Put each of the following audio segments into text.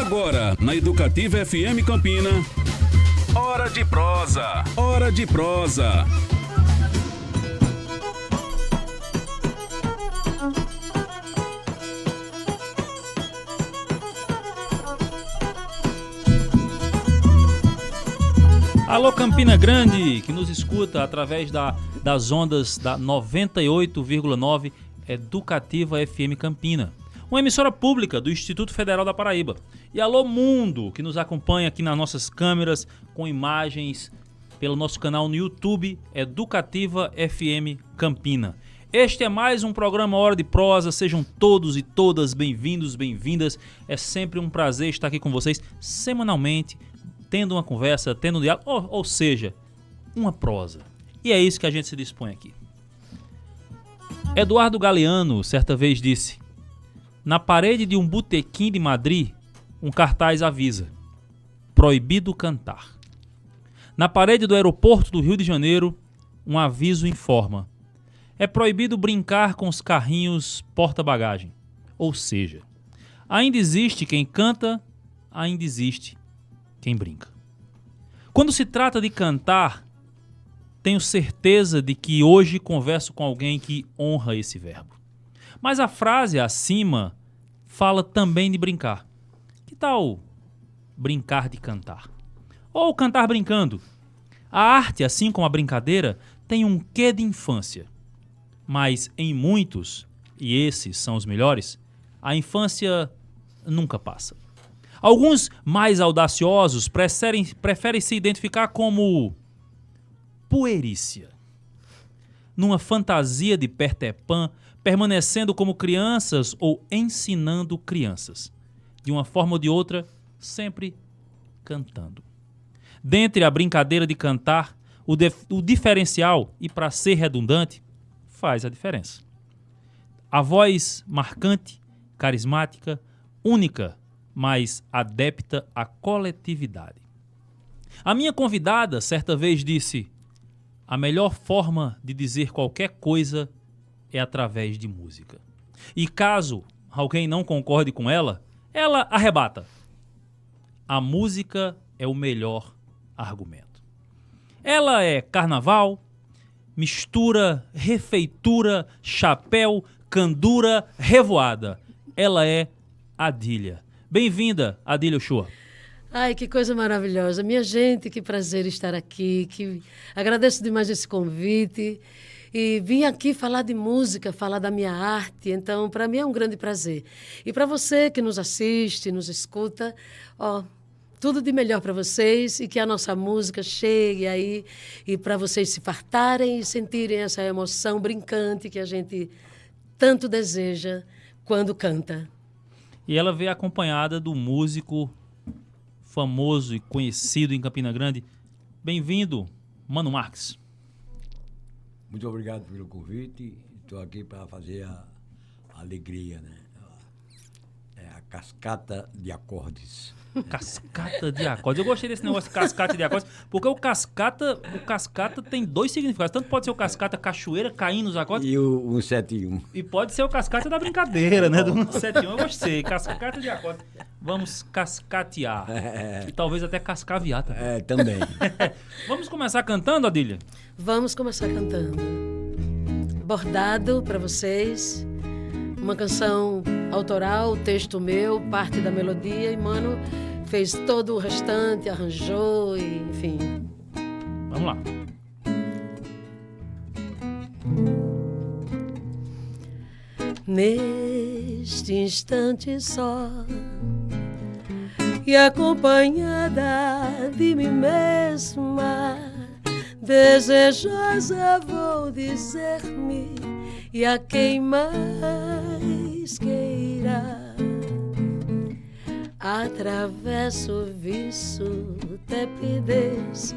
Agora, na Educativa FM Campina, Hora de Prosa. Hora de Prosa. Alô Campina Grande, que nos escuta através das ondas da 98,9 Educativa FM Campina, uma emissora pública do Instituto Federal da Paraíba. E alô mundo, que nos acompanha aqui nas nossas câmeras com imagens pelo nosso canal no YouTube Educativa FM Campina. Este é mais um programa Hora de Prosa, sejam todos e todas bem-vindos, bem-vindas. É sempre um prazer estar aqui com vocês semanalmente, tendo uma conversa, tendo um diálogo, ou seja, uma prosa. E é isso que a gente se dispõe aqui. Eduardo Galeano certa vez disse: na parede de um botequim de Madrid, um cartaz avisa: proibido cantar. Na parede do aeroporto do Rio de Janeiro, um aviso informa: é proibido brincar com os carrinhos porta-bagagem. Ou seja, ainda existe quem canta, ainda existe quem brinca. Quando se trata de cantar, tenho certeza de que hoje converso com alguém que honra esse verbo. Mas a frase acima fala também de brincar. Que tal brincar de cantar? Ou cantar brincando? A arte, assim como a brincadeira, tem um quê de infância. Mas em muitos, e esses são os melhores, a infância nunca passa. Alguns mais audaciosos preferem se identificar como puerícia, numa fantasia de Peter Pan, permanecendo como crianças ou ensinando crianças. De uma forma ou de outra, sempre cantando. Dentre a brincadeira de cantar, o diferencial, e para ser redundante, faz a diferença. A voz marcante, carismática, única, mas adepta à coletividade. A minha convidada certa vez disse: a melhor forma de dizer qualquer coisa é através de música. E caso alguém não concorde com ela arrebata: a música é o melhor argumento. Ela é carnaval, mistura, refeitura, chapéu, candura, revoada. Ela é Adília. Bem-vinda, Adília Uchoa. Ai, que coisa maravilhosa. Minha gente, que prazer estar aqui. Agradeço demais esse convite. E vim aqui falar de música, falar da minha arte. Então, para mim é um grande prazer. E para você que nos assiste, nos escuta, tudo de melhor para vocês e que a nossa música chegue aí e para vocês se fartarem e sentirem essa emoção brincante que a gente tanto deseja quando canta. E ela veio acompanhada do músico famoso e conhecido em Campina Grande. Bem-vindo, Mano Marques. Muito obrigado pelo convite. Estou aqui para fazer a alegria, né? É a cascata de acordes. Cascata de acordes. Eu gostei desse negócio de cascata de acordes, porque o cascata tem dois significados. Tanto pode ser o cascata cachoeira caindo nos acordes. E o 171. E pode ser o cascata da brincadeira, né? Do 171. Eu gostei. Cascata de acordes. Vamos cascatear. E talvez até cascaviar também. Também. Vamos começar cantando, Adília? Vamos começar cantando. Bordado para vocês. Uma canção autoral, texto meu, parte da melodia, e Mano fez todo o restante, arranjou, e, enfim. Vamos lá. Neste instante só e acompanhada de mim mesma, desejosa vou dizer-me e a quem mais queira. Atravesso o viço, tepidez,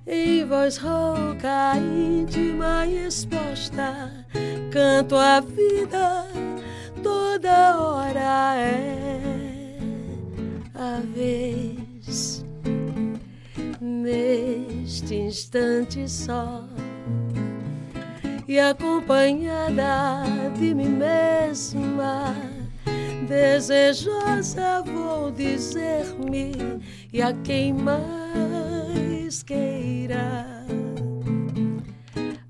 em voz rouca, íntima e exposta, canto a vida, toda hora é a vez. Neste instante só e acompanhada de mim mesma, desejosa vou dizer-me, e a quem mais queira.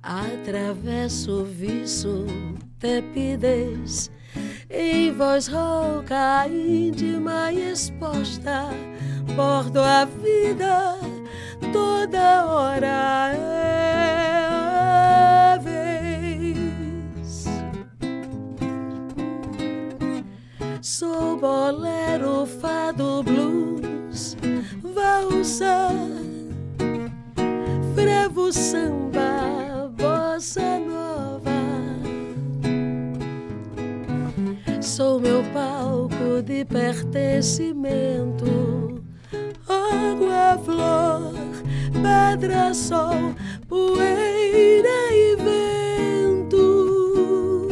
Atravesso o viço, tepidez, em voz rouca, íntima e exposta, bordo a vida toda hora é a vez. Sou bolero, fado, blues, valsa, frevo, samba, bossa nova. Sou meu palco de pertencimento, água, flor, pedra, sol, poeira e vento.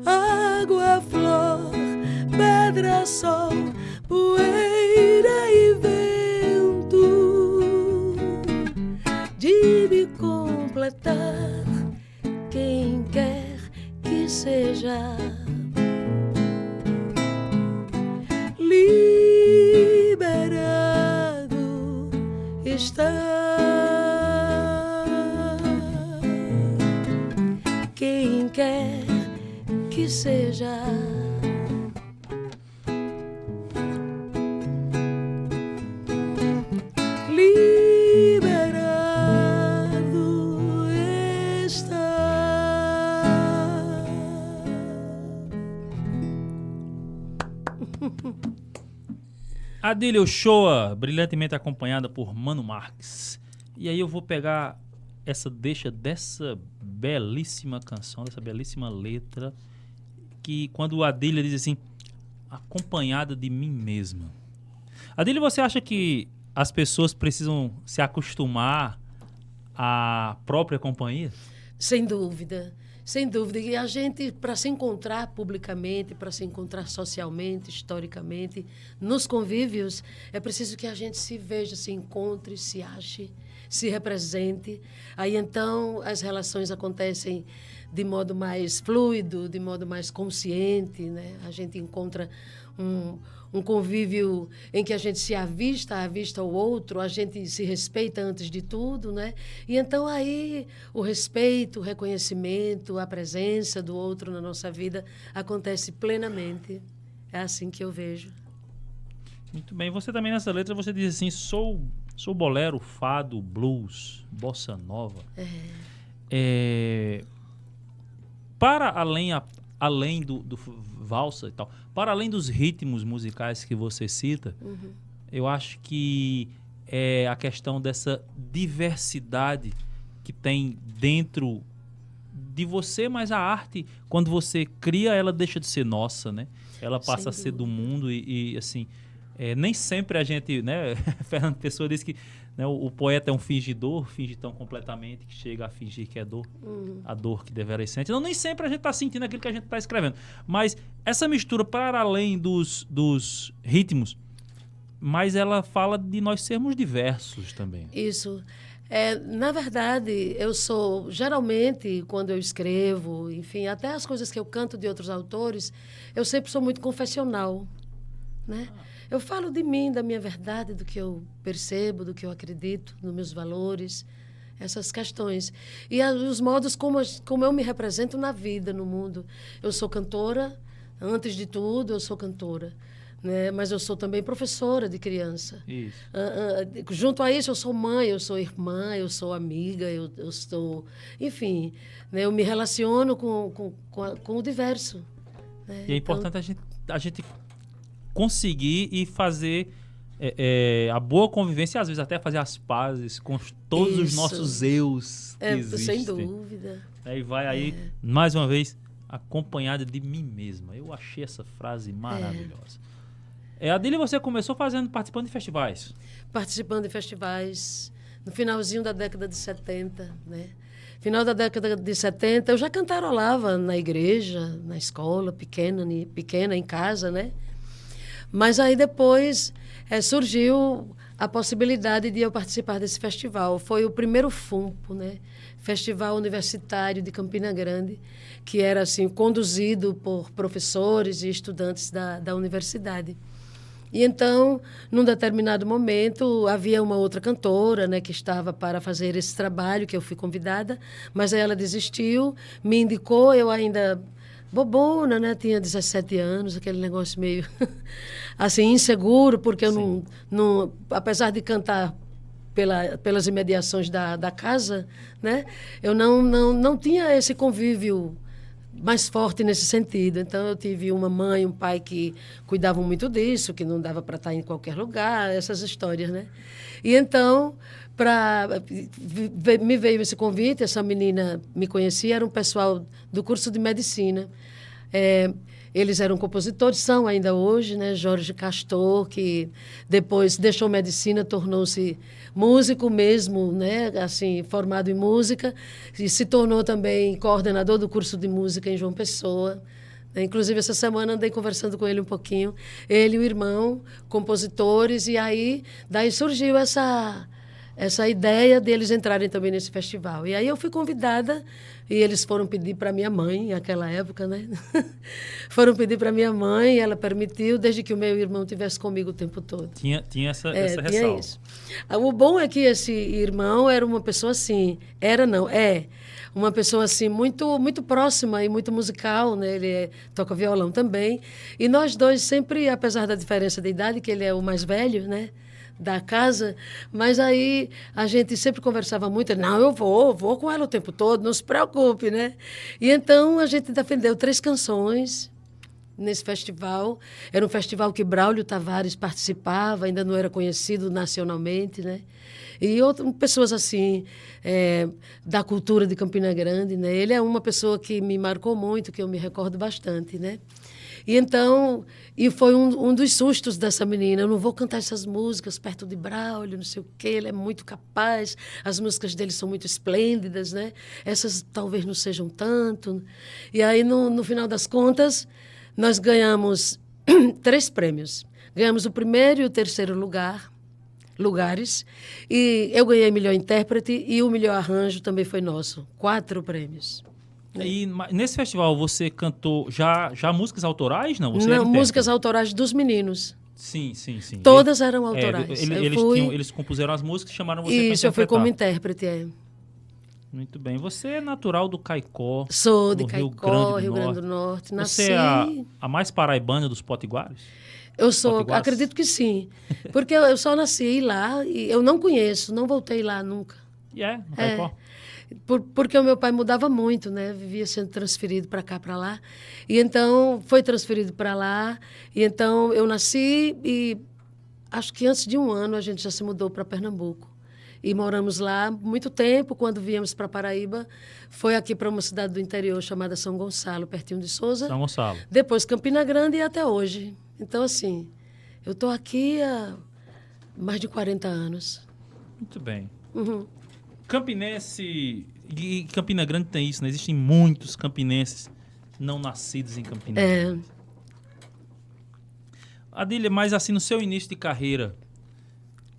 Água, flor, pedra, sol, poeira e vento. De me completar quem quer que seja. Liberado está quem quer que seja. Liberado está. Adília Ochoa, brilhantemente acompanhada por Mano Marques. E aí eu vou pegar essa deixa dessa belíssima canção, dessa belíssima letra, que quando a Adília diz assim, acompanhada de mim mesma. Adília, você acha que as pessoas precisam se acostumar à própria companhia? Sem dúvida, sem dúvida. E a gente, para se encontrar publicamente, para se encontrar socialmente, historicamente, nos convívios, é preciso que a gente se veja, se encontre, se ache, se represente. Aí, então, as relações acontecem de modo mais fluido, de modo mais consciente, né? A gente encontra um convívio em que a gente se avista o outro, a gente se respeita antes de tudo, né? E então aí o respeito, o reconhecimento, a presença do outro na nossa vida acontece plenamente. É assim que eu vejo. Muito bem. Você também nessa letra, você diz assim, sou bolero, fado, blues, bossa nova. Para além do valsa e tal, para além dos ritmos musicais que você cita, eu acho que é a questão dessa diversidade que tem dentro de você, mas a arte, quando você cria, ela deixa de ser nossa, né? Ela passa a ser do mundo e assim, nem sempre a gente, né? Fernando Pessoa diz que, né, o poeta é um fingidor, finge tão completamente que chega a fingir que é dor, a dor que deveras sente. Então, nem sempre a gente está sentindo aquilo que a gente está escrevendo. Mas essa mistura, para além dos ritmos, mas ela fala de nós sermos diversos também. Isso. Na verdade, eu sou, geralmente, quando eu escrevo, enfim, até as coisas que eu canto de outros autores, eu sempre sou muito confessional, né? Eu falo de mim, da minha verdade, do que eu percebo, do que eu acredito, dos meus valores, essas questões. E os modos como eu me represento na vida, no mundo. Eu sou cantora, antes de tudo, eu sou cantora. Né? Mas eu sou também professora de criança. Isso. Junto a isso, eu sou mãe, eu sou irmã, eu sou amiga, eu sou... Enfim, né? Eu me relaciono com o diverso. Né? E é importante a gente conseguir e fazer a boa convivência e, às vezes, até fazer as pazes com todos os nossos eus que existem. Sem dúvida. E vai aí, mais uma vez, acompanhada de mim mesma. Eu achei essa frase maravilhosa. Adília, você começou participando de festivais. Participando de festivais no finalzinho da década de 70, né? Final da década de 70, eu já cantarolava na igreja, na escola, pequena em casa, né? Mas aí depois surgiu a possibilidade de eu participar desse festival. Foi o primeiro FUNPO, né? Festival Universitário de Campina Grande, que era assim, conduzido por professores e estudantes da universidade. E então, num determinado momento, havia uma outra cantora, né, que estava para fazer esse trabalho, que eu fui convidada, mas aí ela desistiu, me indicou, eu ainda bobona, né, tinha 17 anos, aquele negócio meio assim, inseguro, porque eu não, apesar de cantar pelas imediações da casa, né, eu não tinha esse convívio mais forte nesse sentido. Então, eu tive uma mãe e um pai que cuidavam muito disso, que não dava para estar em qualquer lugar, essas histórias, né? E então, me veio esse convite, essa menina me conhecia, era um pessoal do curso de medicina. Eles eram compositores, são ainda hoje, né? Jorge Castor, que depois deixou medicina, tornou-se músico mesmo, né? Assim, formado em música, e se tornou também coordenador do curso de música em João Pessoa. Inclusive, essa semana andei conversando com ele um pouquinho. Ele e o irmão, compositores, e aí daí surgiu essa ideia deles entrarem também nesse festival. E aí eu fui convidada, e eles foram pedir para minha mãe, naquela época, né? Foram pedir para minha mãe, ela permitiu, desde que o meu irmão estivesse comigo o tempo todo. Tinha essa tinha ressalva. Isso. O bom é que esse irmão era uma pessoa assim, uma pessoa assim muito muito próxima e muito musical, né? Ele toca violão também. E nós dois sempre, apesar da diferença de idade, que ele é o mais velho, né, da casa, mas aí a gente sempre conversava muito. Não, eu vou com ela o tempo todo, não se preocupe, né? E então a gente defendeu 3 canções nesse festival. Era um festival que Braulio Tavares participava, ainda não era conhecido nacionalmente, né? E outras pessoas assim, da cultura de Campina Grande, né? Ele é uma pessoa que me marcou muito, que eu me recordo bastante, né? E então, foi um dos sustos dessa menina. Eu não vou cantar essas músicas perto de Braulio, não sei o quê. Ele é muito capaz, as músicas dele são muito esplêndidas, né? Essas talvez não sejam tanto. E aí, no final das contas, nós ganhamos 3 prêmios. Ganhamos o primeiro e o terceiro lugares. E eu ganhei melhor intérprete e o melhor arranjo também foi nosso. 4 prêmios. E nesse festival você cantou já músicas autorais? Não, você não, era intérprete? Músicas autorais dos meninos. Sim. Todas eram autorais. Eles compuseram as músicas e chamaram você para interpretar. Isso, eu fui como intérprete, Muito bem. Você é natural do Caicó. Sou de Caicó, Rio Grande do Norte. Nasci... Você é a mais paraibana dos potiguares? Eu sou, acredito que sim. Porque eu só nasci lá e eu não conheço, não voltei lá nunca. No Caicó? Porque o meu pai mudava muito, né? Vivia sendo transferido para cá, para lá. E então, foi transferido para lá. E então, eu nasci e acho que antes de 1 ano a gente já se mudou para Pernambuco. E moramos lá muito tempo. Quando viemos para Paraíba, foi aqui para uma cidade do interior chamada São Gonçalo, pertinho de Sousa. São Gonçalo. Depois Campina Grande e até hoje. Então, assim, eu estou aqui há mais de 40 anos. Muito bem. Uhum. Campinense... E Campina Grande tem isso, né? Existem muitos campinenses não nascidos em Campina Grande. Adília, mas assim, no seu início de carreira,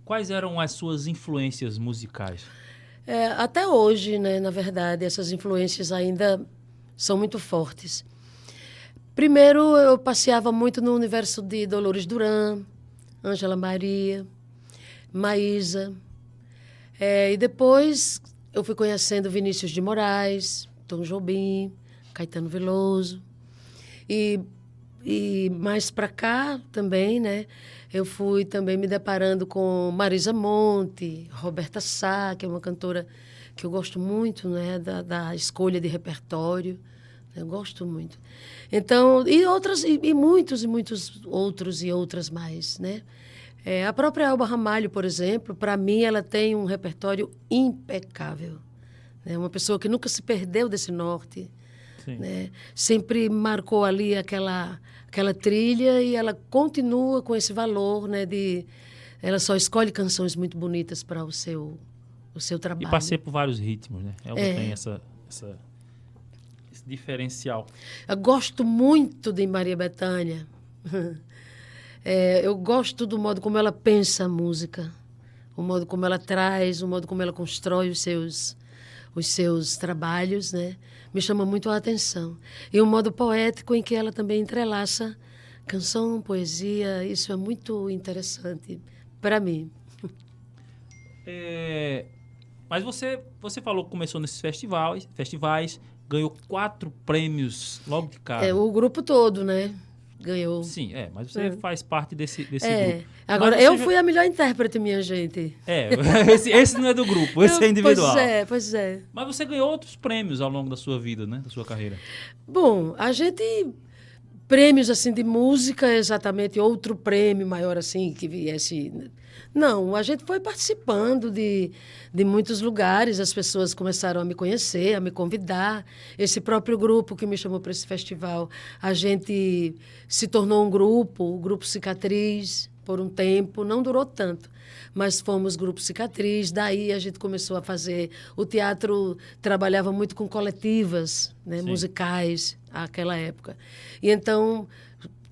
quais eram as suas influências musicais? Até hoje, né, na verdade, essas influências ainda são muito fortes. Primeiro, eu passeava muito no universo de Dolores Duran, Ângela Maria, Maísa. E depois eu fui conhecendo Vinícius de Moraes, Tom Jobim, Caetano Veloso. E mais para cá também, né? Eu fui também me deparando com Marisa Monte, Roberta Sá, que é uma cantora que eu gosto muito, né? Da escolha de repertório. Eu gosto muito. Então, e muitos outros e outras mais, né? A própria Elba Ramalho, por exemplo, para mim, ela tem um repertório impecável. É uma pessoa que nunca se perdeu desse norte. Né? Sempre marcou ali aquela trilha e ela continua com esse valor, né? Ela só escolhe canções muito bonitas para o seu trabalho. E passei por vários ritmos, né? Elba tem esse diferencial. Eu gosto muito de Maria Bethânia. Eu gosto do modo como ela pensa a música, o modo como ela traz, o modo como ela constrói os seus trabalhos, né? Me chama muito a atenção. E o modo poético em que ela também entrelaça canção, poesia, isso é muito interessante para mim. Mas você falou que começou nesses festivais, ganhou 4 prêmios logo de cara. O grupo todo, né? Ganhou. Sim, mas você faz parte desse grupo. Agora, eu fui a melhor intérprete, minha gente. Esse não é do grupo, esse é individual. Pois é. Mas você ganhou outros prêmios ao longo da sua vida, né? Da sua carreira. Bom, a gente... Prêmios, assim, de música, exatamente, outro prêmio maior, assim, que viesse... Não, a gente foi participando de muitos lugares, as pessoas começaram a me conhecer, a me convidar. Esse próprio grupo que me chamou para esse festival, a gente se tornou um grupo, o Grupo Cicatriz, por um tempo, não durou tanto, mas fomos Grupo Cicatriz. Daí a gente começou a fazer... O teatro trabalhava muito com coletivas, né, musicais, naquela época. E então...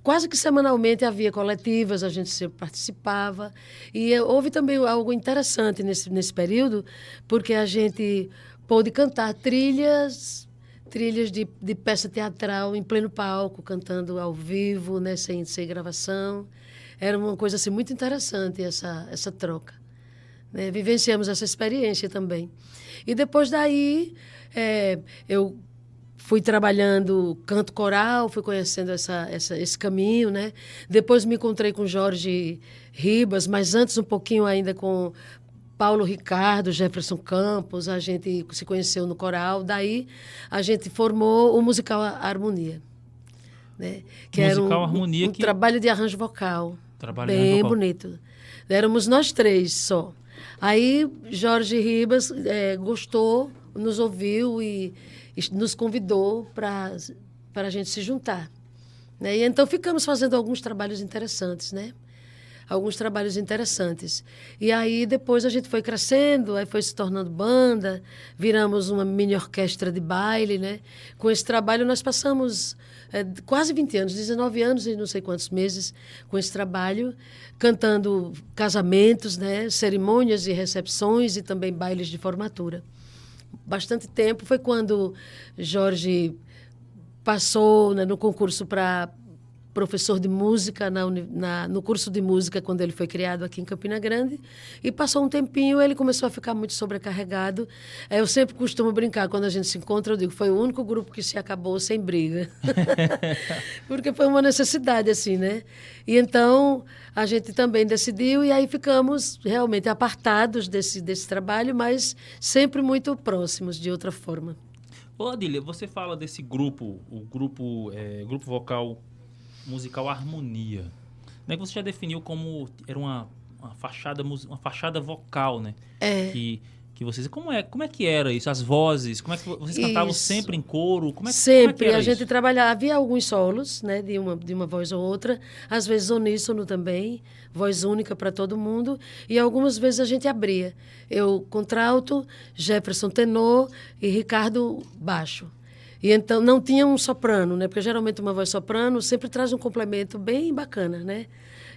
Quase que semanalmente havia coletivas, a gente sempre participava. E houve também algo interessante nesse período, porque a gente pôde cantar trilhas de peça teatral em pleno palco, cantando ao vivo, né, sem gravação. Era uma coisa assim, muito interessante essa troca. Né? Vivenciamos essa experiência também. E depois daí, eu... fui trabalhando canto coral, fui conhecendo esse caminho, né? Depois me encontrei com Jorge Ribas, mas antes um pouquinho ainda com Paulo Ricardo, Jefferson Campos, a gente se conheceu no coral. Daí a gente formou o musical Harmonia, né? Que era um trabalho de arranjo vocal, bem bonito. Éramos nós 3 só. Aí Jorge Ribas gostou, nos ouviu e nos convidou para a gente se juntar. Né? E então ficamos fazendo alguns trabalhos interessantes, né? Alguns trabalhos interessantes. E aí depois a gente foi crescendo, aí foi se tornando banda, viramos uma mini orquestra de baile, né? Com esse trabalho nós passamos quase 20 anos, 19 anos e não sei quantos meses com esse trabalho, cantando casamentos, né? Cerimônias e recepções e também bailes de formatura. Bastante tempo. Foi quando Jorge passou, né, no concurso para professor de música, no curso de música, quando ele foi criado aqui em Campina Grande. E passou um tempinho, ele começou a ficar muito sobrecarregado. Eu sempre costumo brincar, quando a gente se encontra, eu digo, foi o único grupo que se acabou sem briga. Porque foi uma necessidade, assim, né? E então, a gente também decidiu, e aí ficamos realmente apartados desse trabalho, mas sempre muito próximos, de outra forma. Ô, Adília, você fala desse grupo, grupo vocal musical Harmonia, né? Que você já definiu como era uma fachada vocal, né? Que vocês, como é que era isso? As vozes, como é que vocês cantavam sempre em coro? Sempre, como é que era a gente isso? trabalhava, havia alguns solos, né, de uma voz ou outra, às vezes uníssono também, voz única para todo mundo, e algumas vezes a gente abria. Eu contralto, Jefferson tenor e Ricardo baixo. E então não tinha um soprano, né? Porque geralmente uma voz soprano sempre traz um complemento bem bacana, né?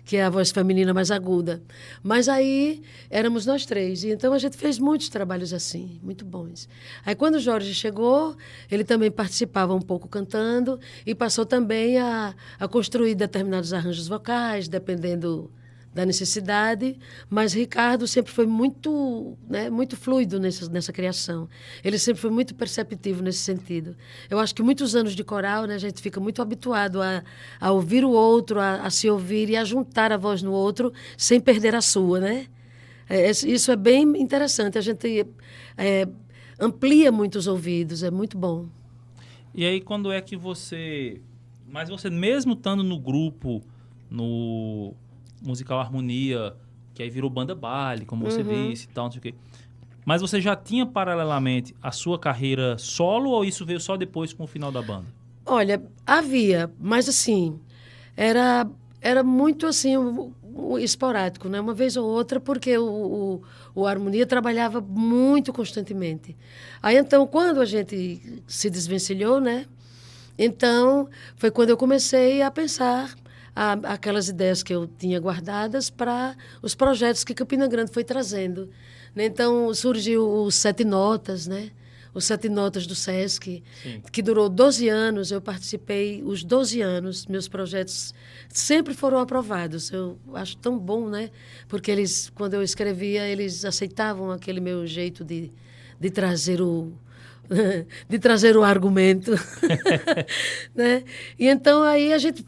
Que é a voz feminina mais aguda. Mas aí éramos nós 3. E então a gente fez muitos trabalhos assim, muito bons. Aí quando o Jorge chegou, ele também participava um pouco cantando e passou também a construir determinados arranjos vocais, dependendo da necessidade, mas Ricardo sempre foi muito, né, muito fluido nessa criação. Ele sempre foi muito perceptivo nesse sentido. Eu acho que muitos anos de coral, né, a gente fica muito habituado a ouvir o outro, a se ouvir e a juntar a voz no outro sem perder a sua, né? Isso é bem interessante. A gente amplia muito os ouvidos, é muito bom. E aí, quando é que você... Mas você, mesmo estando no grupo, no musical Harmonia, que aí virou banda baile, como você disse e tal, não sei o quê. Mas você já tinha paralelamente a sua carreira solo ou isso veio só depois com o final da banda? Olha, havia, mas assim, era muito assim, esporádico, né? Uma vez ou outra, porque o Harmonia trabalhava muito constantemente. Aí então, quando a gente se desvencilhou, né? Então, foi quando eu comecei a pensar aquelas ideias que eu tinha guardadas para os projetos que Campina Grande foi trazendo. Né? Então, surgiu o Sete Notas, né? Os Sete Notas do Sesc, Sim. que durou 12 anos. Eu participei os 12 anos. Meus projetos sempre foram aprovados. Eu acho tão bom, né? Porque eles, quando eu escrevia, eles aceitavam aquele meu jeito de trazer de trazer o argumento. Né? E então aí a gente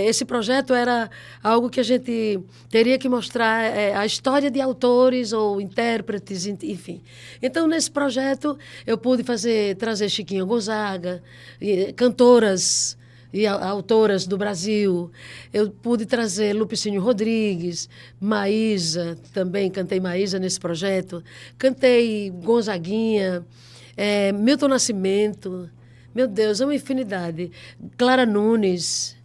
esse projeto era algo que a gente teria que mostrar a história de autores ou intérpretes, enfim. Então nesse projeto eu pude trazer Chiquinha Gonzaga, cantoras e autoras do Brasil. Eu pude trazer Lupicínio Rodrigues, Maísa, também cantei Maísa nesse projeto. Cantei Gonzaguinha, Milton Nascimento, meu Deus, é uma infinidade. Clara Nunes,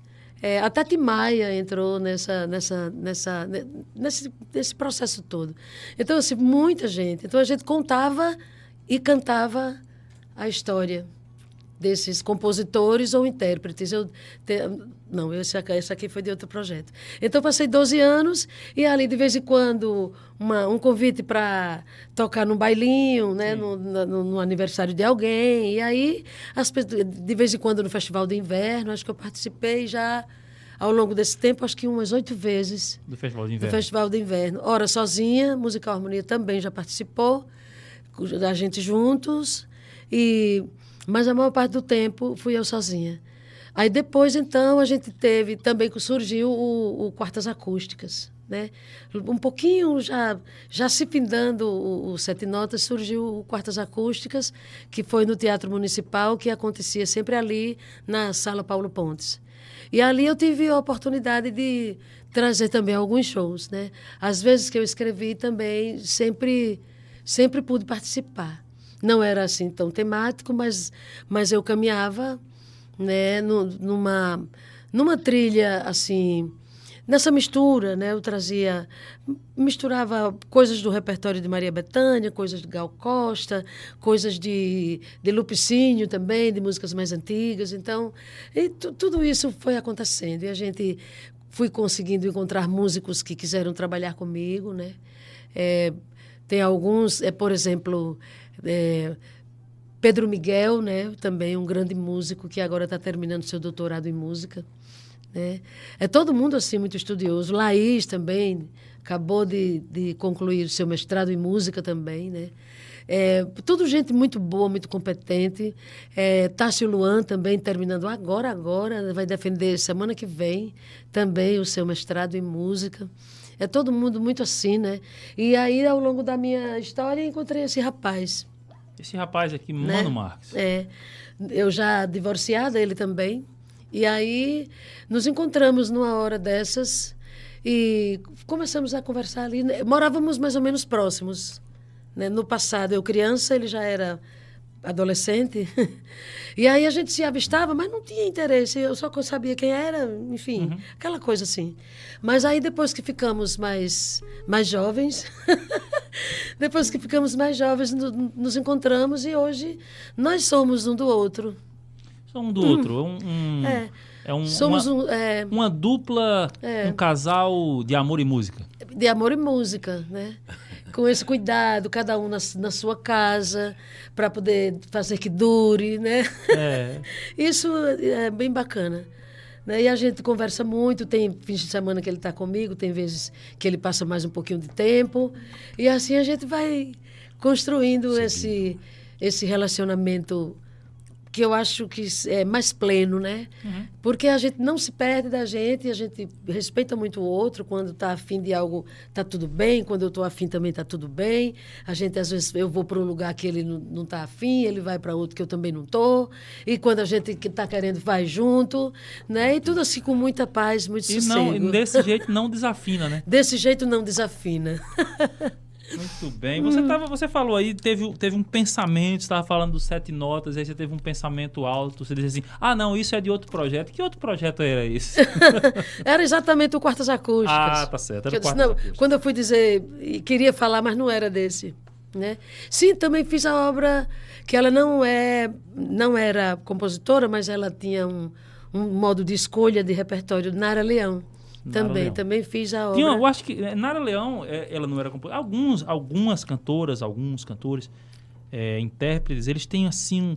a Tati Maia entrou nesse processo todo. Então, assim, muita gente. Então, a gente contava e cantava a história desses compositores ou intérpretes. Não, esse aqui foi de outro projeto. Então, passei 12 anos e ali, de vez em quando, um convite para tocar num bailinho, né, no aniversário de alguém. E aí, de vez em quando, no Festival de Inverno, acho que eu participei já, ao longo desse tempo, acho que umas 8 vezes. Do Festival de Inverno. Do Festival de Inverno. Ora, sozinha, Musical Harmonia também já participou, a gente juntos. Mas a maior parte do tempo fui eu sozinha. Aí depois, então, a gente teve também que surgiu o Quartas Acústicas, né? Um pouquinho já se findando o Sete Notas, surgiu o Quartas Acústicas, que foi no Teatro Municipal, que acontecia sempre ali na Sala Paulo Pontes. E ali eu tive a oportunidade de trazer também alguns shows, né? Às vezes que eu escrevi também, sempre pude participar. Não era assim tão temático, mas eu caminhava, né, numa trilha assim, nessa mistura, né? Eu misturava coisas do repertório de Maria Bethânia, coisas de Gal Costa, coisas de Lupicínio também, de músicas mais antigas. Então, tudo isso foi acontecendo e fui conseguindo encontrar músicos que quiseram trabalhar comigo, né? Tem alguns, por exemplo, Pedro Miguel, né? Também um grande músico que agora está terminando seu doutorado em música, né? Todo mundo assim muito estudioso. Laís também acabou de concluir seu mestrado em música também, né? Tudo gente muito boa, muito competente. Tássio Luan também terminando agora, vai defender semana que vem também o seu mestrado em música. Todo mundo muito assim, né? E aí, ao longo da minha história, encontrei esse rapaz. Esse rapaz aqui, Mano Marques. Eu já divorciada, ele também. E aí, nos encontramos numa hora dessas e começamos a conversar ali. Morávamos mais ou menos próximos, né? No passado, eu criança, ele já era adolescente. E aí a gente se avistava, mas não tinha interesse. Eu só sabia quem era, enfim, aquela coisa assim. Mas aí depois que ficamos mais jovens, nos encontramos e hoje nós somos um do outro. Somos um do outro. Somos uma dupla, um casal de amor e música. De amor e música, né? Com esse cuidado, cada um na sua casa, para poder fazer que dure, né? Isso é bem bacana. Né? E a gente conversa muito, tem fins de semana que ele está comigo, tem vezes que ele passa mais um pouquinho de tempo. E assim a gente vai construindo esse relacionamento que eu acho que é mais pleno, né? Porque a gente não se perde da gente, a gente respeita muito o outro. Quando está afim de algo, está tudo bem. Quando eu estou afim também está tudo bem. A gente, às vezes, eu vou para um lugar que ele não está afim, ele vai para outro que eu também não estou. E quando a gente que está querendo vai junto, né? E tudo assim com muita paz, muito sossego. E desse jeito não desafina, né? Desse jeito não desafina. Muito bem. Você falou aí, teve um pensamento, você estava falando dos Sete Notas, aí você teve um pensamento alto, você disse assim, não, isso é de outro projeto. Que outro projeto era esse? Era exatamente o Quartas Acústicas. Tá certo, era o Quartas Acústicas. Quando eu fui dizer, queria falar, mas não era desse. Né? Sim, também fiz a obra, que ela não era compositora, mas ela tinha um modo de escolha de repertório. Nara Leão. Nara Leão. Também fiz a obra. Eu acho que Nara Leão, ela não era compositora. Algumas cantoras, alguns cantores, intérpretes, eles têm assim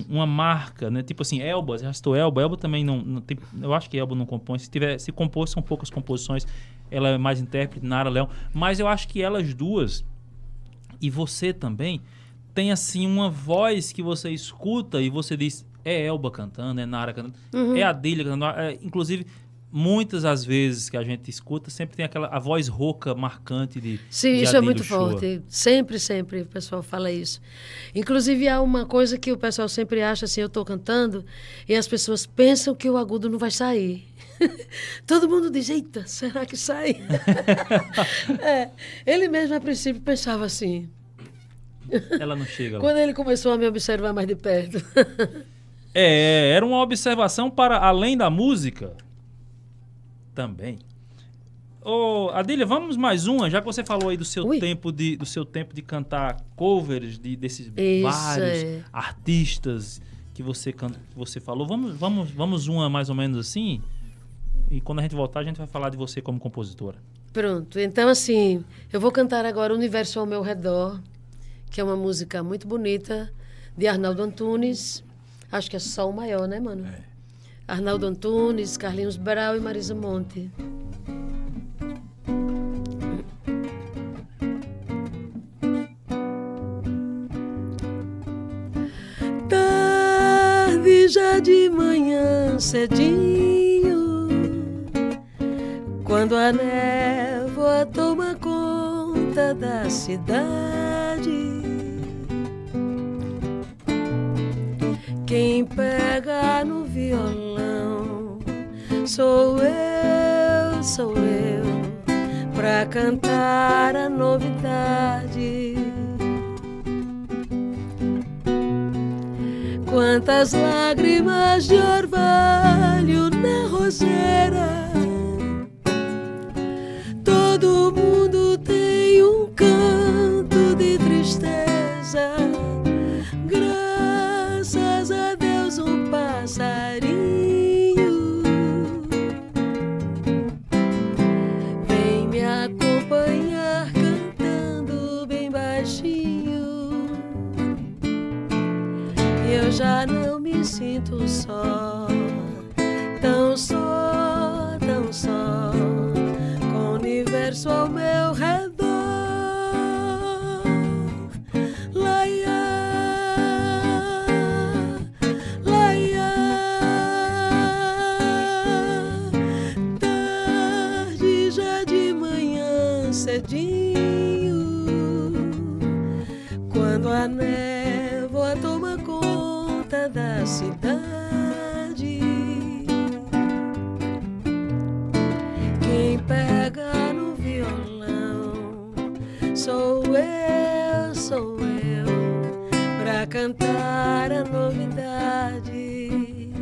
uma marca, né? Tipo assim, Elba, já citou Elba. Elba também não tem. Eu acho que Elba não compõe. Se compôs, são poucas composições. Ela é mais intérprete, Nara Leão. Mas eu acho que elas duas, e você também, tem assim uma voz que você escuta e você diz, é Elba cantando, é Nara cantando, é Adília cantando. Inclusive, muitas das vezes que a gente escuta, sempre tem a voz rouca marcante de Sim, de isso é Adília muito Uchoa. forte. Sempre, sempre o pessoal fala isso. Inclusive, há uma coisa que o pessoal sempre acha assim, eu estou cantando, e as pessoas pensam que o agudo não vai sair. Todo mundo diz, eita, será que sai? Ele mesmo, a princípio, pensava assim. Ela não chega lá. Quando ele começou a me observar mais de perto. Era uma observação para além da música também. Ô, Adília, vamos mais uma, já que você falou aí do seu tempo de cantar covers desses vários artistas que você falou. Vamos uma mais ou menos assim? E quando a gente voltar, a gente vai falar de você como compositora. Pronto. Então, assim, eu vou cantar agora O Universo ao Meu Redor, que é uma música muito bonita, de Arnaldo Antunes. Acho que é Sol Maior, né, mano? Arnaldo Antunes, Carlinhos Brau e Marisa Monte. Tarde já de manhã cedinho, quando a névoa toma conta da cidade, quem pega no violão sou eu, pra cantar a novidade. Quantas lágrimas de orvalho na roseira, todo mundo tem um canto de tristeza. Graças a Deus um passarinho vem me acompanhar cantando bem baixinho. Eu já não me sinto só, tão só, tão só, com o universo ao meu redor. Laia, laia, tarde já de manhã cedinho, quando a névoa toma conta da cidade, quem pega no violão sou eu, pra cantar a novidade.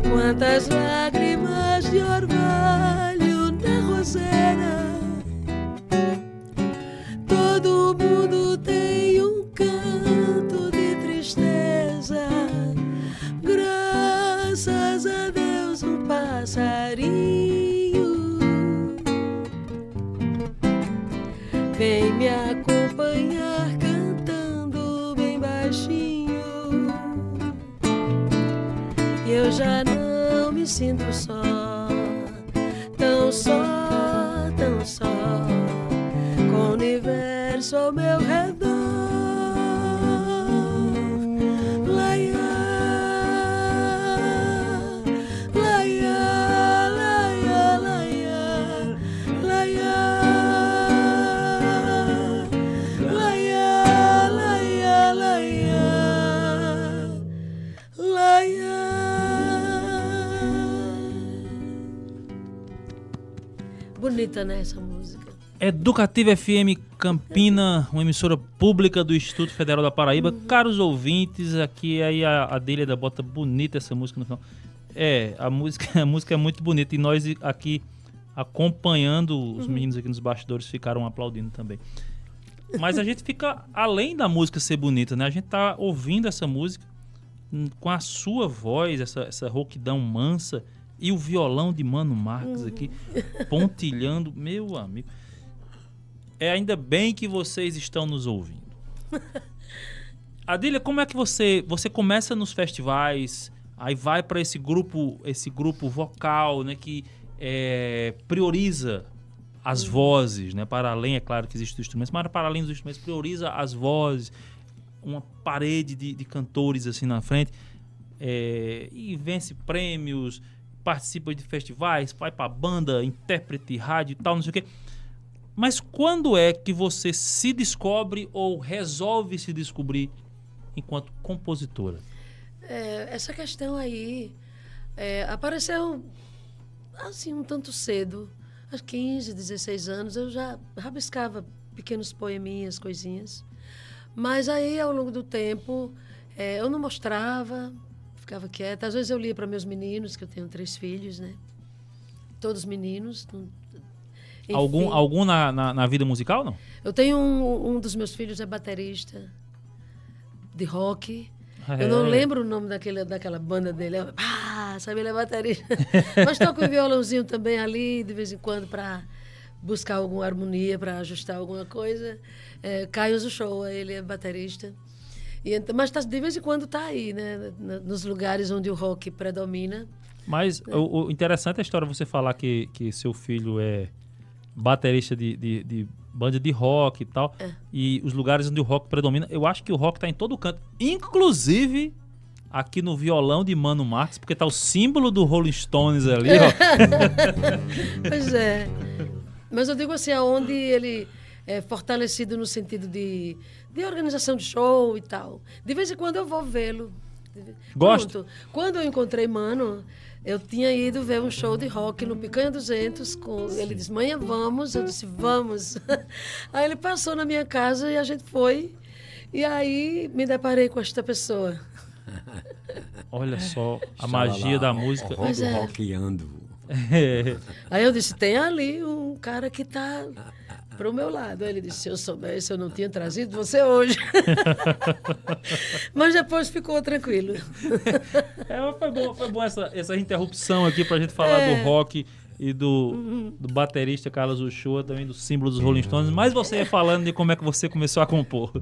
Quantas lágrimas de orvalho na roseira, todo mundo tem um canto de tristeza. Graças a Deus um passarinho vem me acompanhar cantando bem baixinho. E eu já não me sinto só, tão só, tão só, com o universo ao meu redor. Laia, laia, laia, laia, laia, laia, laia, laia, laia. Bonita, né, essa música? Educativa FM Campina, uma emissora pública do Instituto Federal da Paraíba. Caros ouvintes, aqui aí a Adília da bota bonita essa música no final. A música é muito bonita e nós aqui acompanhando, os meninos aqui nos bastidores ficaram aplaudindo também. Mas a gente fica, além da música ser bonita, né? A gente tá ouvindo essa música com a sua voz, essa rouquidão mansa, e o violão de Mano Marques aqui, pontilhando. Meu amigo, ainda bem que vocês estão nos ouvindo. Adília, como é que você começa nos festivais, aí vai para esse grupo vocal, né, que prioriza as vozes, né, para além, é claro que existem os instrumentos, mas para além dos instrumentos, prioriza as vozes, uma parede de cantores assim na frente, e vence prêmios, participa de festivais, vai para banda, intérprete, rádio e tal, não sei o quê. Mas quando é que você se descobre ou resolve se descobrir enquanto compositora? Essa questão aí apareceu assim um tanto cedo. Aos 15, 16 anos eu já rabiscava pequenos poeminhas, coisinhas. Mas aí, ao longo do tempo, eu não mostrava, ficava quieta. Às vezes eu lia para meus meninos, que eu tenho 3 filhos, né? Todos meninos. Enfim, Algum na vida musical, não? eu tenho um dos meus filhos é baterista de rock. Eu não lembro o nome daquela banda dele. Sabe, ele é baterista. Mas toco um violãozinho também ali, de vez em quando, para buscar alguma harmonia, para ajustar alguma coisa. Caio Show, ele é baterista. Mas de vez em quando está aí, né? Nos lugares onde o rock predomina. Mas o interessante é a história você falar que seu filho é baterista de banda de rock e tal, e os lugares onde o rock predomina, eu acho que o rock tá em todo canto, inclusive aqui no violão de Mano Marques, porque tá o símbolo do Rolling Stones ali, ó. Pois é. Mas eu digo assim, aonde ele é fortalecido no sentido de organização de show e tal. De vez em quando eu vou vê-lo. Gosto. Pronto. Quando eu encontrei Mano, eu tinha ido ver um show de rock no Picanha 200. Ele disse, mãe, vamos. Eu disse, vamos. Aí ele passou na minha casa e a gente foi. E aí me deparei com esta pessoa. Olha só, a magia da música. Rockeando. Aí eu disse, tem ali um cara que tá pro meu lado. Aí ele disse, se eu soubesse, eu não tinha trazido você hoje. Mas depois ficou tranquilo. Foi bom essa interrupção aqui pra gente falar do rock e do baterista Carlos Uchoa, também do símbolo dos Rolling Stones. Mas você ia falando de como é que você começou a compor.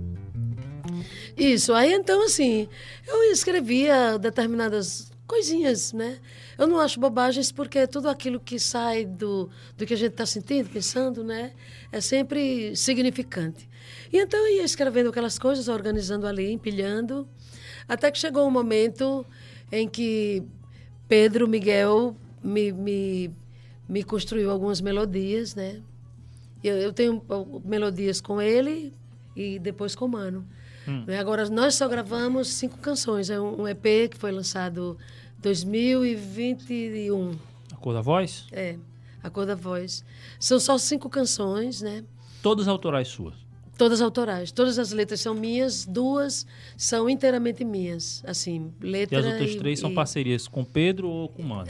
Isso, aí então assim, eu escrevia determinadas coisinhas, né? Eu não acho bobagens porque tudo aquilo que sai do que a gente está sentindo, pensando, né? É sempre significante. E então eu ia escrevendo aquelas coisas, organizando ali, empilhando, até que chegou um momento em que Pedro Miguel me construiu algumas melodias, né? Eu tenho melodias com ele e depois com Mano. Agora, nós só gravamos 5 canções. É um EP que foi lançado em 2021. A Cor da Voz? A Cor da Voz. São só 5 canções, né? Todas autorais suas? Todas autorais. Todas as letras são minhas, 2 são inteiramente minhas. Assim, letra e as outras 3 são parcerias com Pedro ou com Mano?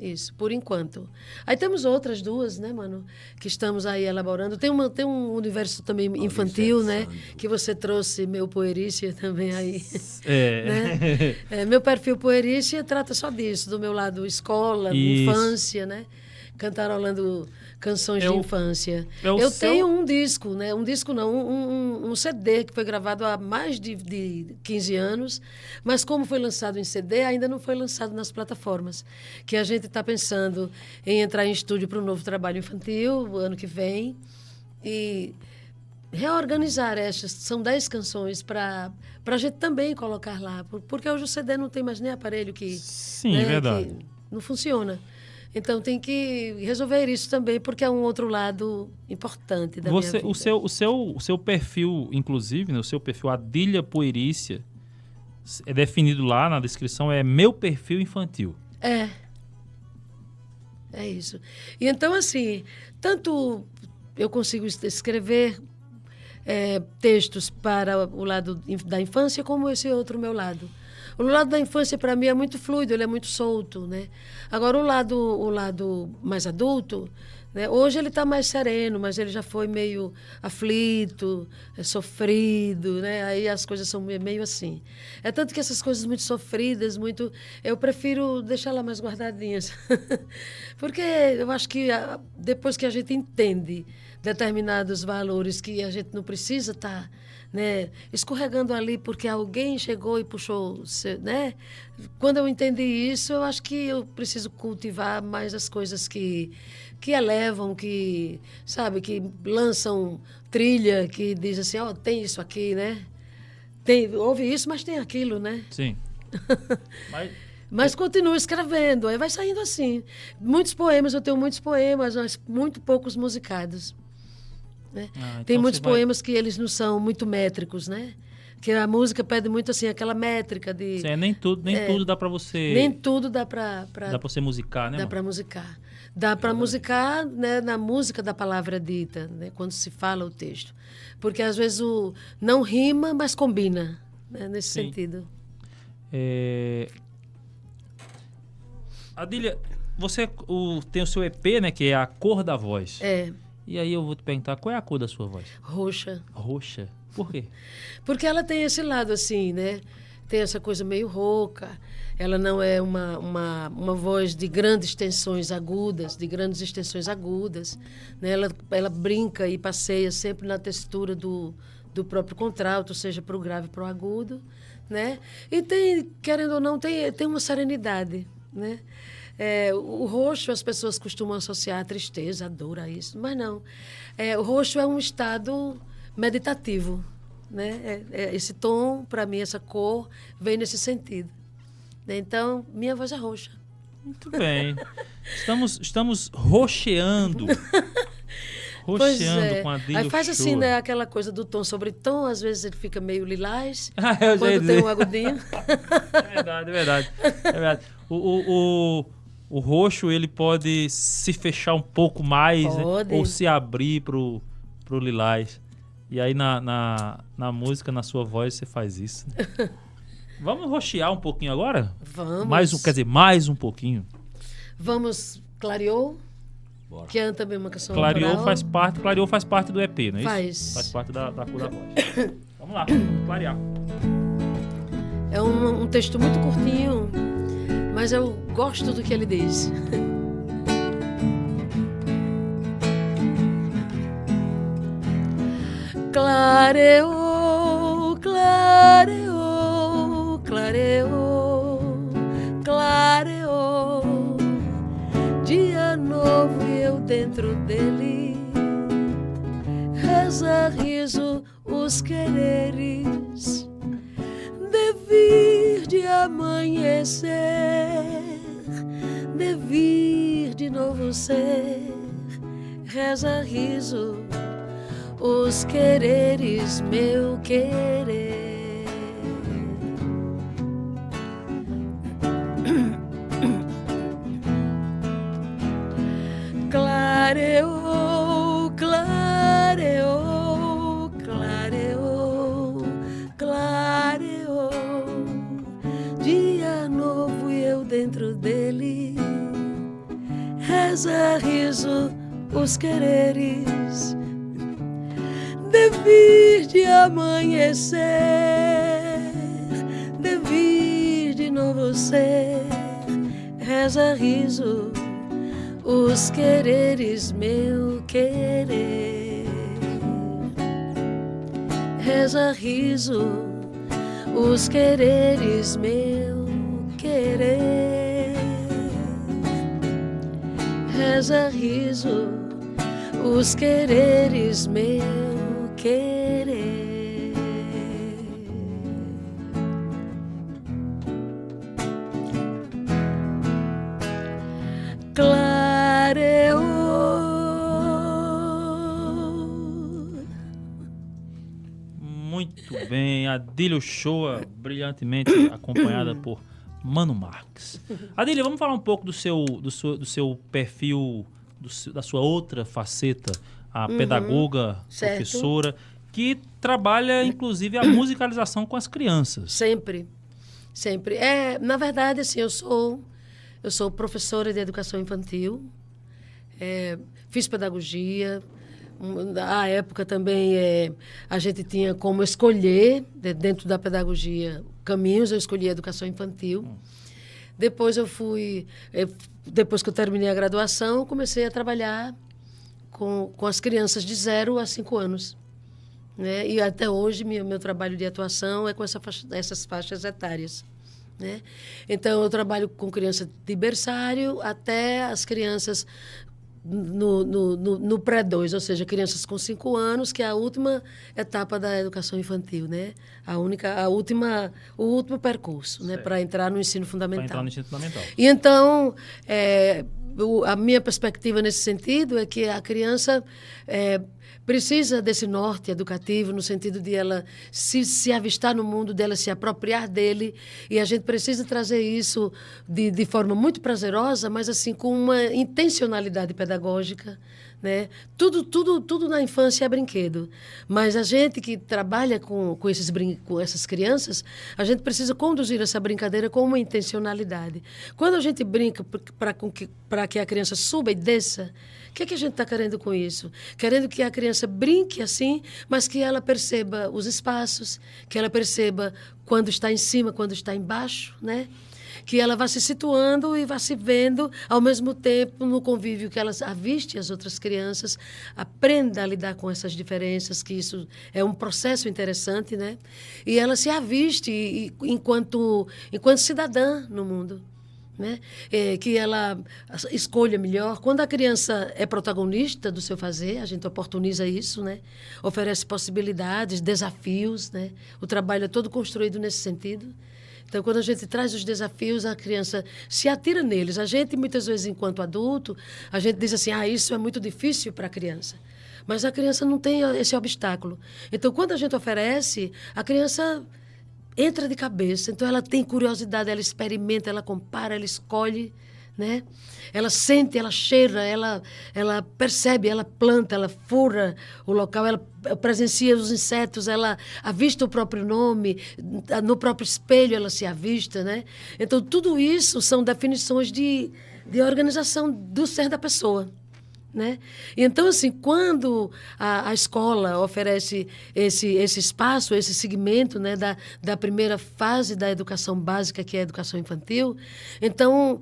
Isso, por enquanto. Aí temos outras 2, né, Mano, que estamos aí elaborando. Tem um universo também infantil, né, que você trouxe, meu Poerícia também aí. Né? Meu perfil Poerícia trata só disso, do meu lado escola, infância, né, cantarolando canções de infância. Eu tenho um disco, né? Um disco não, um CD que foi gravado há mais de 15 anos, mas como foi lançado em CD, ainda não foi lançado nas plataformas, que a gente está pensando em entrar em estúdio para um novo trabalho infantil, ano que vem, e reorganizar estas. São 10 canções para a gente também colocar lá, porque hoje o CD não tem mais nem aparelho que... Sim, né, verdade. Que não funciona. Então tem que resolver isso também, porque é um outro lado importante da minha vida. O seu perfil, inclusive, né, o seu perfil Adília Poerícia, é definido lá na descrição, é meu perfil infantil. É isso. E então, assim, tanto eu consigo escrever textos para o lado da infância, como esse outro meu lado. O lado da infância, para mim, é muito fluido, ele é muito solto, né? Agora, o lado mais adulto, né? Hoje ele está mais sereno, mas ele já foi meio aflito, sofrido, né? Aí as coisas são meio assim. É tanto que essas coisas muito sofridas, eu prefiro deixá-las mais guardadinhas. Porque eu acho que depois que a gente entende determinados valores que a gente não precisa estar, né, escorregando ali porque alguém chegou e puxou, né? Quando eu entendi isso, eu acho que eu preciso cultivar mais as coisas que elevam, que, sabe, que lançam trilha, que diz assim, ó, tem isso aqui, né? Houve isso, mas tem aquilo, né? Sim. Mas continuo escrevendo, aí vai saindo assim. Muitos poemas, eu tenho muitos poemas, mas muito poucos musicados. Né? Então tem muitos poemas que eles não são muito métricos, né? Que a música pede muito assim, aquela métrica de... Sim, nem tudo dá para você... Nem tudo dá para... Dá para você musicar, né? Dá para musicar. Dá para musicar, né, na música da palavra dita, né, quando se fala o texto. Porque às vezes não rima, mas combina, né, nesse sentido. Adília, você tem o seu EP, né, que é A Cor da Voz. É. E aí eu vou te perguntar, qual é a cor da sua voz? Roxa. Roxa? Por quê? Porque ela tem esse lado assim, né? Tem essa coisa meio rouca. Ela não é uma voz de grandes extensões agudas, né? Ela brinca e passeia sempre na textura do próprio contralto, seja para o grave, para o agudo, né? E tem, querendo ou não, tem uma serenidade, né? O roxo as pessoas costumam associar a tristeza, a dor, a isso, mas não. O roxo é um estado meditativo, né? Esse tom, para mim, essa cor, vem nesse sentido. Então, minha voz é roxa. Muito bem. Estamos roxeando. Roxeando com a Adília. Aí faz assim, né? Aquela coisa do tom sobre tom, às vezes ele fica meio lilás, eu quando tem um agudinho. É verdade. O roxo, ele pode se fechar um pouco mais, né? Ou se abrir pro lilás. E aí na música, na sua voz, você faz isso. Né? Vamos roxear um pouquinho agora? Vamos. Mais um pouquinho. Vamos, Clareou, Bora. que é também uma canção Clareou autoral. faz parte do EP, não é Faz. isso? Faz parte da cor da voz. Vamos lá, vamos clarear. É um texto muito curtinho, mas eu gosto do que ele diz. Clareou, clareou, clareou, clareou. Dia novo e eu dentro dele. Reza, riso, os quereres. Devir de amanhecer, devir de novo ser. Reza, riso, os quereres, meu querer. Clareou, clareou, clareou, clareou. Dia novo e eu dentro dele. Reza, riso, os quereres. Devir de amanhecer, devir de novo ser. Reza, riso, os quereres, meu querer. Reza, riso, os quereres, meu querer. Reza, riso, os quereres, meu querer. Clareou. Muito bem, Adília Uchoa, brilhantemente acompanhada por Mano Marques. Adília, vamos falar um pouco do seu perfil, da sua outra faceta, a pedagoga, certo. professora, que trabalha, inclusive, a musicalização com as crianças. Sempre, sempre. Na verdade, assim, eu sou professora de educação infantil. Fiz pedagogia. À época também a gente tinha como escolher, dentro da pedagogia, caminhos. Eu escolhi a educação infantil. Depois depois que eu terminei a graduação, comecei a trabalhar com as crianças de 0 a 5 anos. Né? E até hoje, meu trabalho de atuação é com essas faixas etárias. Né? Então, eu trabalho com crianças de berçário até as crianças no pré-2, ou seja, crianças com 5 anos, que é a última etapa da educação infantil, né? O último percurso, né? Para entrar no ensino fundamental. E então, a minha perspectiva nesse sentido é que a criança precisa desse norte educativo, no sentido de ela se avistar no mundo, dela se apropriar dele, e a gente precisa trazer isso de forma muito prazerosa, mas assim com uma intencionalidade pedagógica, né? Tudo na infância é brinquedo, mas a gente que trabalha com essas crianças, a gente precisa conduzir essa brincadeira com uma intencionalidade. Quando a gente brinca para que a criança suba e desça, o que a gente está querendo com isso? Querendo que a criança brinque assim, mas que ela perceba os espaços, que ela perceba quando está em cima, quando está embaixo, né? Que ela vá se situando e vá se vendo, ao mesmo tempo, no convívio que ela aviste as outras crianças, aprenda a lidar com essas diferenças, que isso é um processo interessante, né? E ela se aviste enquanto cidadã no mundo. Né? Que ela escolha melhor. Quando a criança é protagonista do seu fazer, a gente oportuniza isso, né? Oferece possibilidades, desafios, né? O trabalho é todo construído nesse sentido. Então, quando a gente traz os desafios, a criança se atira neles. A gente, muitas vezes, enquanto adulto, a gente diz assim, isso é muito difícil para a criança. Mas a criança não tem esse obstáculo. Então, quando a gente oferece, a criança entra de cabeça. Então, ela tem curiosidade, ela experimenta, ela compara, ela escolhe, né? Ela sente, ela cheira, ela percebe, ela planta, ela fura o local, ela presencia os insetos, ela avista o próprio nome, no próprio espelho ela se avista, né? Então, tudo isso são definições de organização do ser da pessoa. Né? Então, assim, quando a escola oferece esse espaço, esse segmento, né, da primeira fase da educação básica, que é a educação infantil, então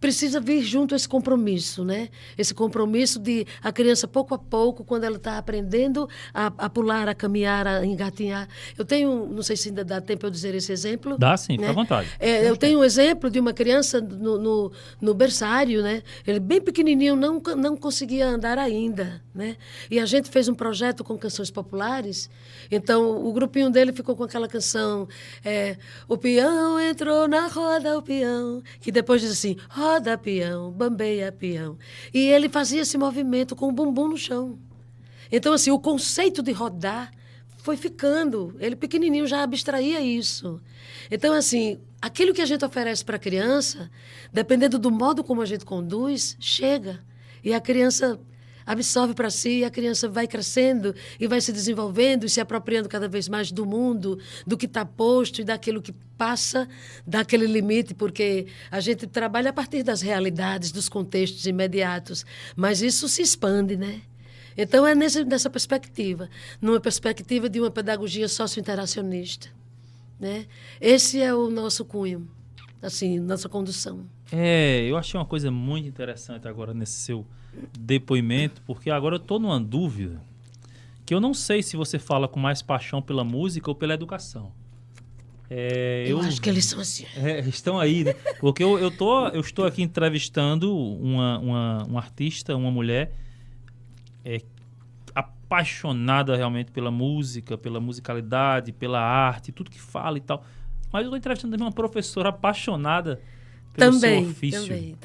precisa vir junto esse compromisso, né? Esse compromisso de a criança, pouco a pouco, quando ela está aprendendo a pular, a caminhar, a engatinhar. Eu tenho, não sei se ainda dá tempo eu dizer esse exemplo. Dá sim, né? fica à vontade. Eu tenho um exemplo de uma criança no berçário, né? Ele bem pequenininho, não conseguia andar ainda, né? E a gente fez um projeto com canções populares. Então, o grupinho dele ficou com aquela canção o peão entrou na roda, o peão, que depois diz assim, roda peão, bambeia peão. E ele fazia esse movimento com o bumbum no chão. Então, assim, o conceito de rodar foi ficando. Ele pequenininho já abstraía isso. Então, assim, aquilo que a gente oferece para a criança, dependendo do modo como a gente conduz, chega. E a criança absorve para si, e a criança vai crescendo e vai se desenvolvendo e se apropriando cada vez mais do mundo, do que está posto e daquilo que passa daquele limite, porque a gente trabalha a partir das realidades, dos contextos imediatos, mas isso se expande, né? Então, é nessa perspectiva, numa perspectiva de uma pedagogia socio-interacionista, né? Esse é o nosso cunho, assim, nossa condução. Eu achei uma coisa muito interessante agora nesse seu depoimento, porque agora eu estou numa dúvida que eu não sei se você fala com mais paixão pela música ou pela educação. Eu acho que eles são assim. Estão aí, né? Porque eu estou aqui entrevistando uma artista, uma mulher apaixonada realmente pela música, pela musicalidade, pela arte, tudo que fala e tal. Mas eu estou entrevistando também uma professora apaixonada pelo seu ofício.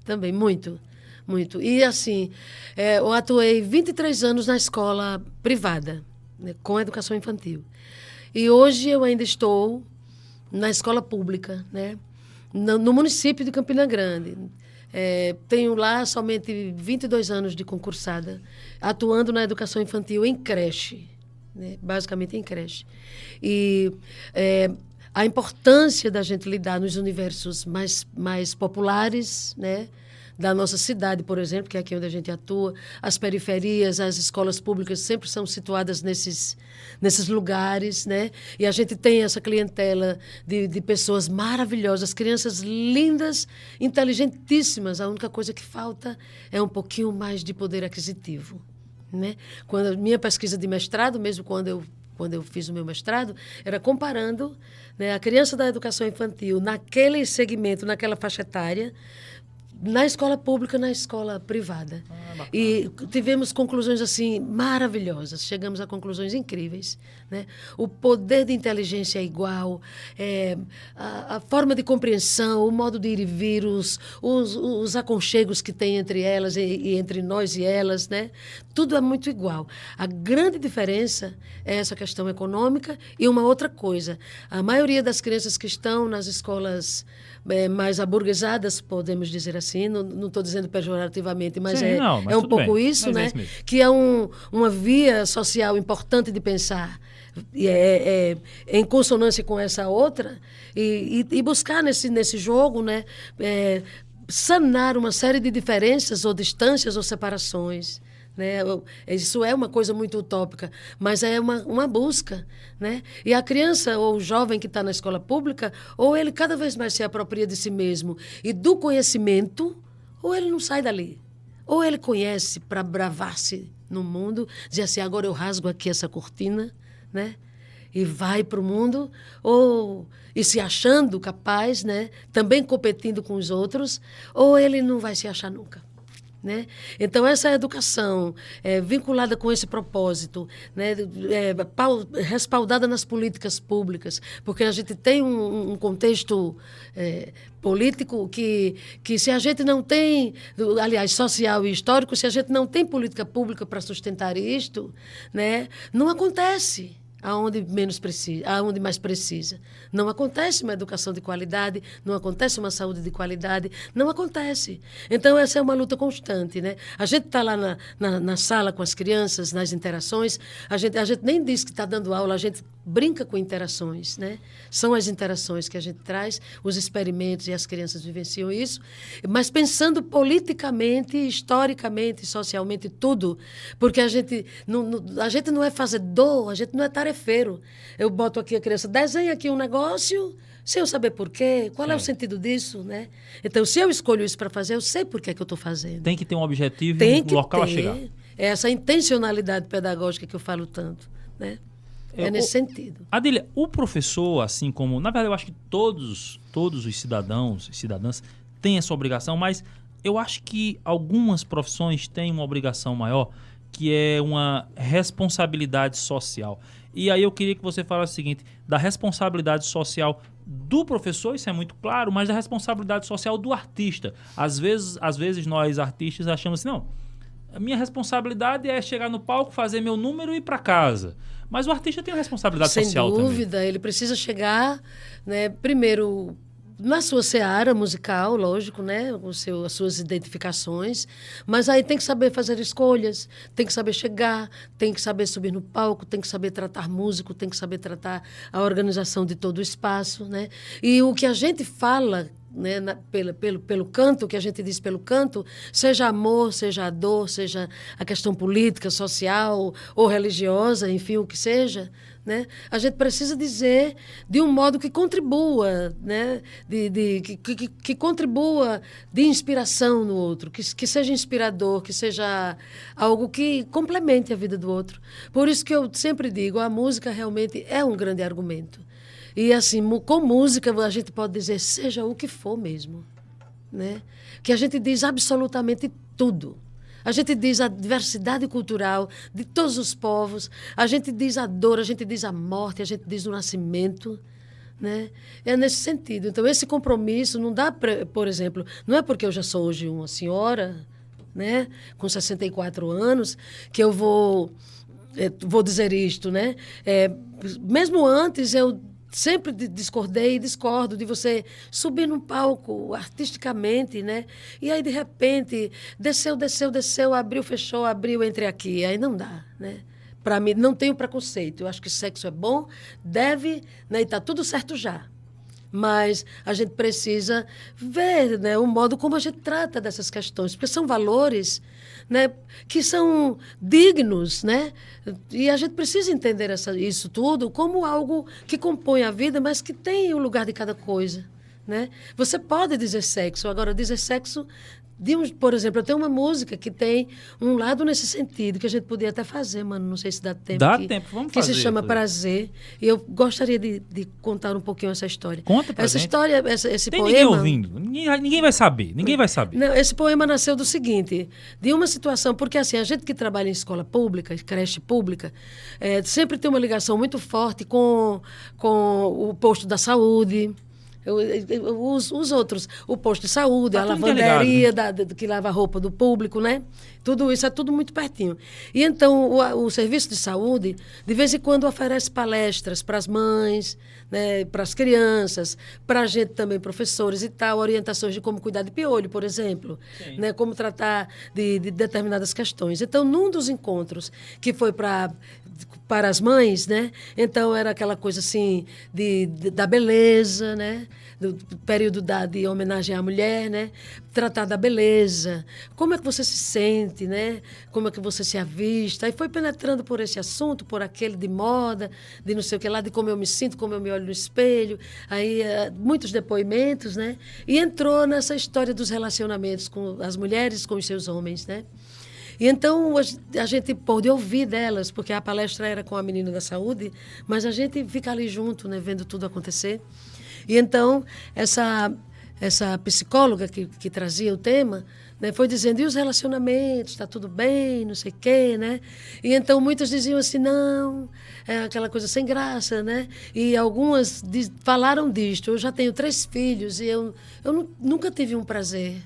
Também, muito. Muito. E, assim, eu atuei 23 anos na escola privada, né, com educação infantil. E hoje eu ainda estou na escola pública, né, no município de Campina Grande. Tenho lá somente 22 anos de concursada, atuando na educação infantil em creche, né, basicamente em creche. E a importância da gente lidar nos universos mais populares, né, da nossa cidade, por exemplo, que é aqui onde a gente atua. As periferias, as escolas públicas sempre são situadas nesses lugares, né? E a gente tem essa clientela de pessoas maravilhosas, crianças lindas, inteligentíssimas. A única coisa que falta é um pouquinho mais de poder aquisitivo, né? Quando a minha pesquisa de mestrado, mesmo quando eu fiz o meu mestrado, era comparando, né, a criança da educação infantil naquele segmento, naquela faixa etária, na escola pública, na escola privada. E tivemos conclusões assim maravilhosas, chegamos a conclusões incríveis, né? O poder de inteligência é igual, a forma de compreensão, o modo de ir e vir, os aconchegos que tem entre elas e entre nós e elas, né? Tudo é muito igual. A grande diferença é essa questão econômica e uma outra coisa. A maioria das crianças que estão nas escolas mais aburguesadas, podemos dizer assim, não estou dizendo pejorativamente, mas Sim, mas é um tudo pouco bem. isso, Mas é né? isso mesmo. Que é uma via social importante de pensar, e em consonância com essa outra, e buscar nesse jogo, né, sanar uma série de diferenças ou distâncias ou separações. Né? Isso é uma coisa muito utópica, mas é uma busca. Né? E a criança ou o jovem que está na escola pública, ou ele cada vez mais se apropria de si mesmo e do conhecimento, ou ele não sai dali. Ou ele conhece para bravar-se no mundo, dizer assim, agora eu rasgo aqui essa cortina, né? E vai para o mundo, e se achando capaz, né? Também competindo com os outros, ou ele não vai se achar nunca. Né? Então, essa educação vinculada com esse propósito, né? Respaldada nas políticas públicas, porque a gente tem um contexto político que se a gente não tem, aliás, social e histórico, se a gente não tem política pública para sustentar isto, né? Não acontece. Aonde mais precisa. Não acontece uma educação de qualidade, não acontece uma saúde de qualidade, não acontece. Então, essa é uma luta constante. Né? A gente está lá na sala com as crianças, nas interações, a gente nem diz que está dando aula, a gente brinca com interações. Né? São as interações que a gente traz, os experimentos, e as crianças vivenciam isso, mas pensando politicamente, historicamente, socialmente, tudo, porque a gente não é fazedor, a gente não é tarefeiro. Eu boto aqui a criança, desenha aqui um negócio, sem eu saber por quê, qual é o sentido disso, né? Então, se eu escolho isso para fazer, eu sei por que é que eu estou fazendo. Tem que ter um objetivo e um local a chegar. É essa intencionalidade pedagógica que eu falo tanto, né? É nesse sentido. Adília, o professor, assim como... Na verdade, eu acho que todos os cidadãos e cidadãs têm essa obrigação, mas eu acho que algumas profissões têm uma obrigação maior, que é uma responsabilidade social. E aí eu queria que você falasse o seguinte, da responsabilidade social do professor, isso é muito claro, mas da responsabilidade social do artista. Às vezes nós artistas achamos assim, não, a minha responsabilidade é chegar no palco, fazer meu número e ir para casa. Mas o artista tem uma responsabilidade social também. Sem dúvida, ele precisa chegar, né, primeiro, na sua seara musical, lógico, né, as suas identificações, mas aí tem que saber fazer escolhas, tem que saber chegar, tem que saber subir no palco, tem que saber tratar músico, tem que saber tratar a organização de todo o espaço, né? E o que a gente fala, né, pelo canto, que a gente diz pelo canto, seja amor, seja a dor, seja a questão política, social ou religiosa, enfim, o que seja, né, a gente precisa dizer de um modo que contribua, né, que contribua de inspiração no outro, que seja inspirador, que seja algo que complemente a vida do outro. Por isso que eu sempre digo, a música realmente é um grande argumento. E, assim, com música, a gente pode dizer seja o que for mesmo, né? Que a gente diz absolutamente tudo. A gente diz a diversidade cultural de todos os povos, a gente diz a dor, a gente diz a morte, a gente diz o nascimento, né? É nesse sentido. Então, esse compromisso não dá, por exemplo, não é porque eu já sou hoje uma senhora, né, com 64 anos, que eu vou dizer isto, né? Mesmo antes, eu sempre discordei e discordo de você subir num palco artisticamente, né? E aí, de repente, desceu, abriu, fechou, abriu, entre aqui. Aí não dá, né? Para mim, não tenho preconceito. Eu acho que sexo é bom, deve, né? E está tudo certo já. mas a gente precisa ver, né, o modo como a gente trata dessas questões, porque são valores, né, que são dignos, né? E a gente precisa entender isso tudo como algo que compõe a vida, mas que tem o lugar de cada coisa, né? Você pode dizer sexo, agora dizer sexo por exemplo, eu tenho uma música que tem um lado nesse sentido, que a gente podia até fazer, mano, não sei se dá tempo. Dá tempo, vamos que fazer. Que se chama Prazer. E eu gostaria de contar um pouquinho essa história. Conta pra essa gente. História, esse tem poema... ninguém ouvindo. Ninguém vai saber. Ninguém vai saber. Não, esse poema nasceu do seguinte, de uma situação, porque assim, a gente que trabalha em escola pública, creche pública, sempre tem uma ligação muito forte com o posto da saúde, os outros, o posto de saúde, a lavanderia que lava a roupa do público, né? Tudo isso é tudo muito pertinho. E então o serviço de saúde, de vez em quando, oferece palestras para as mães, né, para as crianças, para a gente também, professores e tal, orientações de como cuidar de piolho, por exemplo, né, como tratar de determinadas questões. Então, num dos encontros que foi para as mães, né? Então era aquela coisa assim da beleza, né? Do período de homenagem à mulher, né? Tratar da beleza, como é que você se sente, né? Como é que você se avista. Aí foi penetrando por esse assunto, por aquele de moda, de não sei o que lá, de como eu me sinto, como eu me olho no espelho. Aí muitos depoimentos, né? E entrou nessa história dos relacionamentos com as mulheres com os seus homens, né? E então a gente pôde ouvir delas, porque a palestra era com a menina da saúde, mas a gente fica ali junto, né, vendo tudo acontecer. E então essa psicóloga que trazia o tema, né, foi dizendo, e os relacionamentos, está tudo bem, não sei o quê, né? E então muitas diziam assim, não, é aquela coisa sem graça, né? E algumas falaram disto, eu já tenho 3 filhos e eu nunca tive um prazer.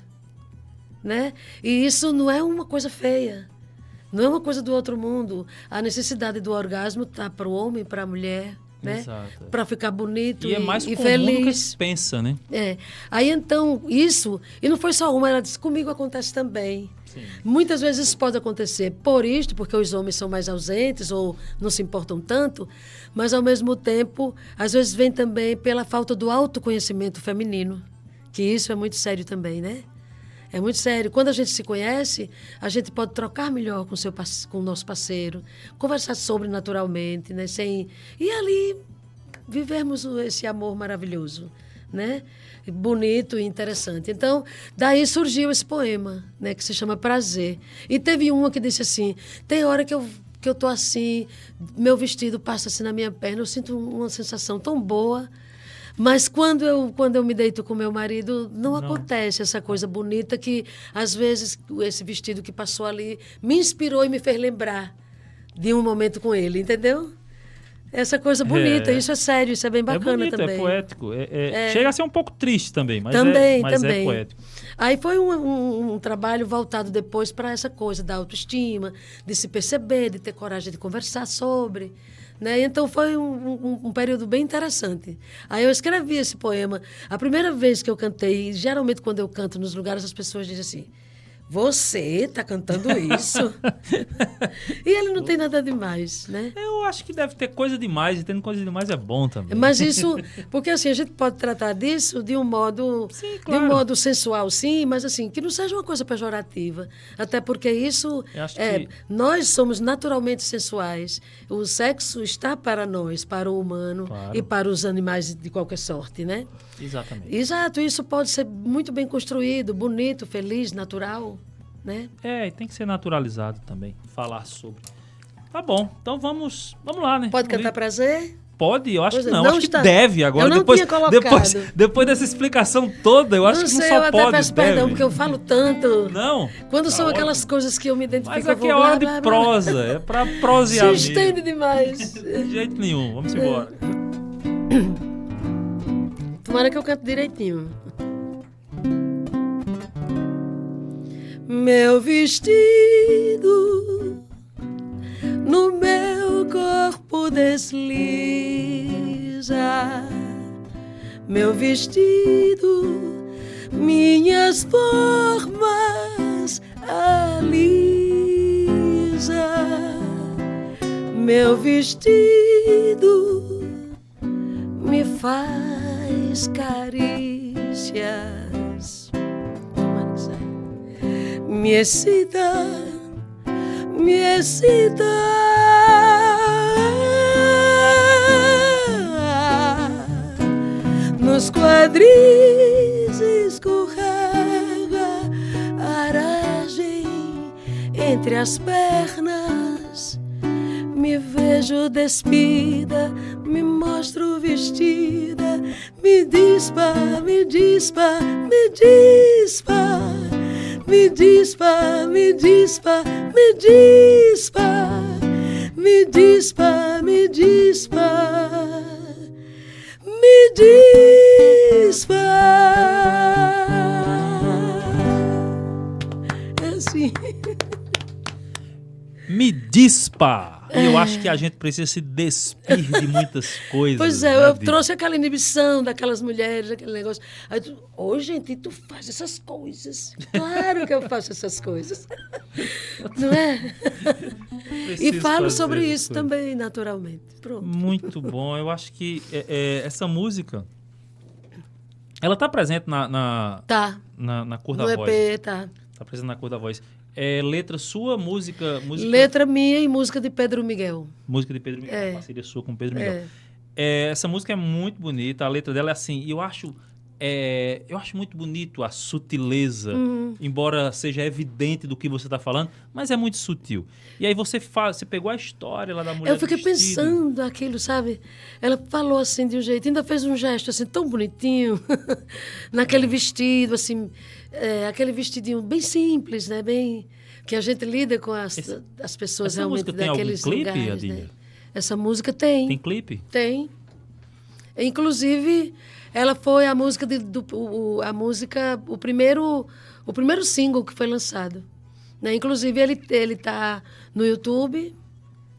Né? E isso não é uma coisa feia, não é uma coisa do outro mundo. A necessidade do orgasmo está para o homem, para a mulher, né? Para ficar bonito e é mais comum feliz. do que se pensa, né? Aí então isso, e não foi só uma, ela disse, comigo acontece também. Sim. Muitas vezes isso pode acontecer porque os homens são mais ausentes ou não se importam tanto, mas ao mesmo tempo, às vezes vem também pela falta do autoconhecimento feminino, que isso é muito sério também, né? É muito sério. Quando a gente se conhece, a gente pode trocar melhor com o nosso parceiro, conversar sobre naturalmente, né? E ali vivermos esse amor maravilhoso, né? Bonito e interessante. Então, daí surgiu esse poema, né? Que se chama Prazer. E teve uma que disse assim, tem hora que eu tô assim, meu vestido passa assim na minha perna, eu sinto uma sensação tão boa. Mas quando eu me deito com meu marido, não acontece essa coisa bonita que, às vezes, esse vestido que passou ali me inspirou e me fez lembrar de um momento com ele, entendeu? Essa coisa bonita, isso é sério, isso é bem bacana bonito, também. É poético. Chega a ser um pouco triste também, mas também. é poético. Aí foi um trabalho voltado depois para essa coisa da autoestima, de se perceber, de ter coragem de conversar sobre... Né? Então foi um período bem interessante. Aí eu escrevi esse poema. A primeira vez que eu cantei, geralmente quando eu canto nos lugares, as pessoas dizem assim, você está cantando isso? E ele não tem nada demais, né? Eu acho que deve ter coisa demais, e tendo coisa demais é bom também. Mas isso, porque assim, a gente pode tratar disso de um modo, sim, claro, de um modo sensual, sim, mas assim, que não seja uma coisa pejorativa. Até porque isso, nós somos naturalmente sensuais. O sexo está para nós, para o humano, claro, e para os animais de qualquer sorte, né? Exatamente. Exato, isso pode ser muito bem construído, bonito, feliz, natural, né? E tem que ser naturalizado também, falar sobre. Tá bom, então vamos lá, né? Pode cantar Prazer? Pode, eu acho que não. Não acho está... que deve agora. Eu não tinha colocado. Depois dessa explicação toda, eu acho que não só eu pode, até peço perdão, porque eu falo tanto. Não. Quando são aquelas coisas que eu me identifico... Mas aqui é hora de prosa, é pra prosear mesmo. Se estende demais. De jeito nenhum, vamos embora. Tomara que eu canto direitinho. Meu vestido no meu corpo desliza, meu vestido, minhas formas alisa, meu vestido me faz mais carícias. Me excita, me excita. Nos quadris escorrega aragem entre as pernas. Me vejo despida, me mostro vestida, me dispa, me dispa, me dispa, me dispa, me dispa, me dispa, me dispa, me dispa, me dispa. É assim. Me dispa! E eu acho que a gente precisa se despir de muitas coisas. Pois é, né, eu Adília? trouxe aquela inibição daquelas mulheres, aquele negócio. Aí tu, gente, tu faz essas coisas. Claro que eu faço essas coisas. Não é? E Preciso falo fazer sobre essas isso coisas. também, naturalmente. Pronto. Muito bom. Eu acho que essa música, ela tá presente na Tá. cor da No voz. EP, tá. Tá presente na cor da voz. É letra sua, música... Letra minha e música de Pedro Miguel. Música de Pedro Miguel, É. parceria sua com Pedro Miguel. É. Essa música é muito bonita, a letra dela é assim, e eu acho muito bonito a sutileza, embora seja evidente do que você está falando, mas é muito sutil. E aí você pegou a história lá da mulher Eu fiquei do vestido. pensando aquilo, sabe? Ela falou assim de um jeito, ainda fez um gesto assim tão bonitinho, naquele vestido, assim, aquele vestidinho bem simples, né? Bem que a gente lida com as pessoas essa realmente música tem algum daqueles clipe, lugares, Adília? né? Essa música tem. Tem clipe? Tem. Inclusive, ela foi a música o primeiro single que foi lançado, né? Inclusive ele tá no YouTube,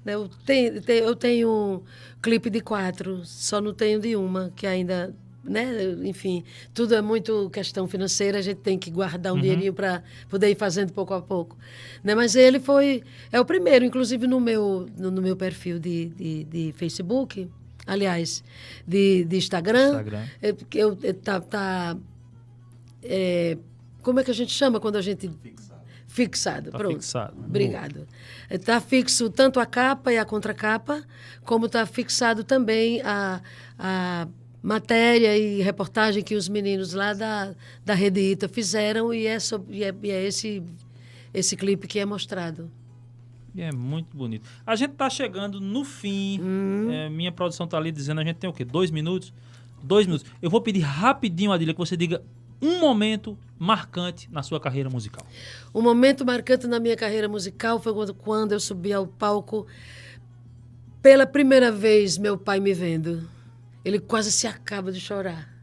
né? Eu tenho um clipe de 4, só não tenho de uma, que ainda, né? Enfim, tudo é muito questão financeira, a gente tem que guardar um dinheirinho para poder ir fazendo pouco a pouco, né? Mas ele é o primeiro, inclusive no meu perfil de Facebook. Aliás, de Instagram. Como é que a gente chama quando a gente... Fixado. Tá Pronto. fixado. Obrigado. Está fixo tanto a capa e a contracapa, como está fixado também a matéria e reportagem que os meninos lá da Rede Ita fizeram, e é esse clipe que é mostrado. É muito bonito. A gente tá chegando no fim. Minha produção tá ali dizendo, a gente tem o quê? 2 minutos? 2 minutos. Eu vou pedir rapidinho, Adília, que você diga um momento marcante na sua carreira musical. Um momento marcante na minha carreira musical foi quando eu subi ao palco pela primeira vez, meu pai me vendo. Ele quase se acaba de chorar.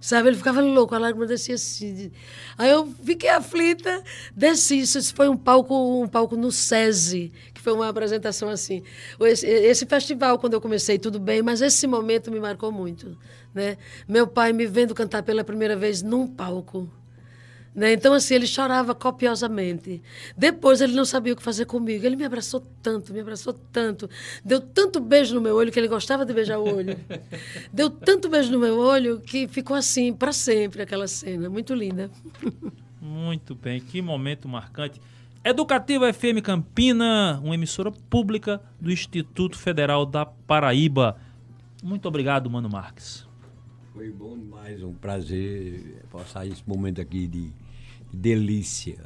Sabe, ele ficava louco, a lágrima descia assim. Aí eu fiquei aflita, desci. Isso foi um palco no SESI, que foi uma apresentação assim. Esse festival, quando eu comecei, tudo bem, mas esse momento me marcou muito, né? Meu pai me vendo cantar pela primeira vez num palco. Né? Então, assim, ele chorava copiosamente. Depois, ele não sabia o que fazer comigo. Ele me abraçou tanto, deu tanto beijo no meu olho, que ele gostava de beijar o olho. Deu tanto beijo no meu olho que ficou assim, para sempre, aquela cena. Muito linda. Muito bem, que momento marcante. Educativa FM Campina, uma emissora pública do Instituto Federal da Paraíba. Muito obrigado, Mano Marques. Foi bom demais, um prazer passar esse momento aqui de delícia.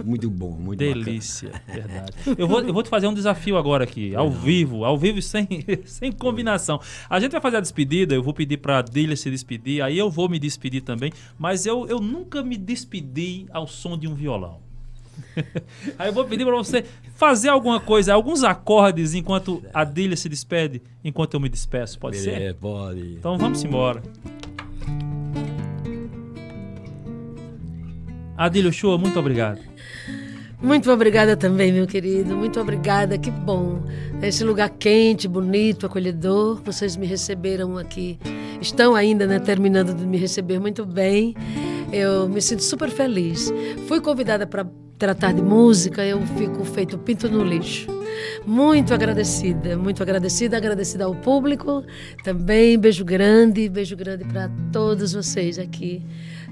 Muito bom, muito delícia, verdade. Eu vou te fazer um desafio agora aqui, ao vivo e sem combinação. A gente vai fazer a despedida, eu vou pedir para a Adília se despedir, aí eu vou me despedir também, mas eu nunca me despedi ao som de um violão. Aí eu vou pedir para você fazer alguma coisa, alguns acordes enquanto a Adília se despede, enquanto eu me despeço, pode ser? Pode. Então vamos embora. Adília Uchoa, muito obrigado. Muito obrigada também, meu querido. Muito obrigada, que bom. Esse lugar quente, bonito, acolhedor. Vocês me receberam aqui. Estão ainda, né, terminando de me receber muito bem. Eu me sinto super feliz. Fui convidada para tratar de música, eu fico feito pinto no lixo. Muito agradecida, agradecida ao público. Também beijo grande para todos vocês aqui,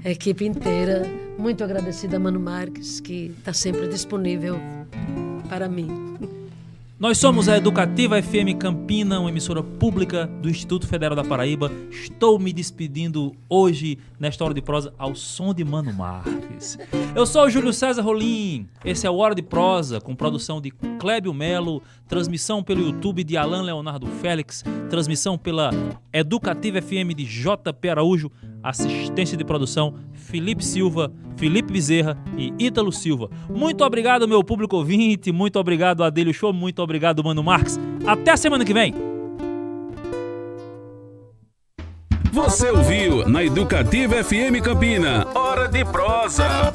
a equipe inteira. Muito agradecida a Mano Marques, que está sempre disponível para mim. Nós somos a Educativa FM Campina, uma emissora pública do Instituto Federal da Paraíba. Estou me despedindo hoje, nesta Hora de Prosa, ao som de Mano Marques. Eu sou o Júlio César Rolim, esse é o Hora de Prosa, com produção de Clébio Melo, transmissão pelo YouTube de Alan Leonardo Félix, transmissão pela Educativa FM de JP Araújo, assistência de produção Felipe Silva, Felipe Bezerra e Ítalo Silva. Muito obrigado, meu público ouvinte, muito obrigado, Adélio Show, muito obrigado, Mano Marques. Até a semana que vem. Você ouviu na Educativa FM Campina, Hora de Prosa.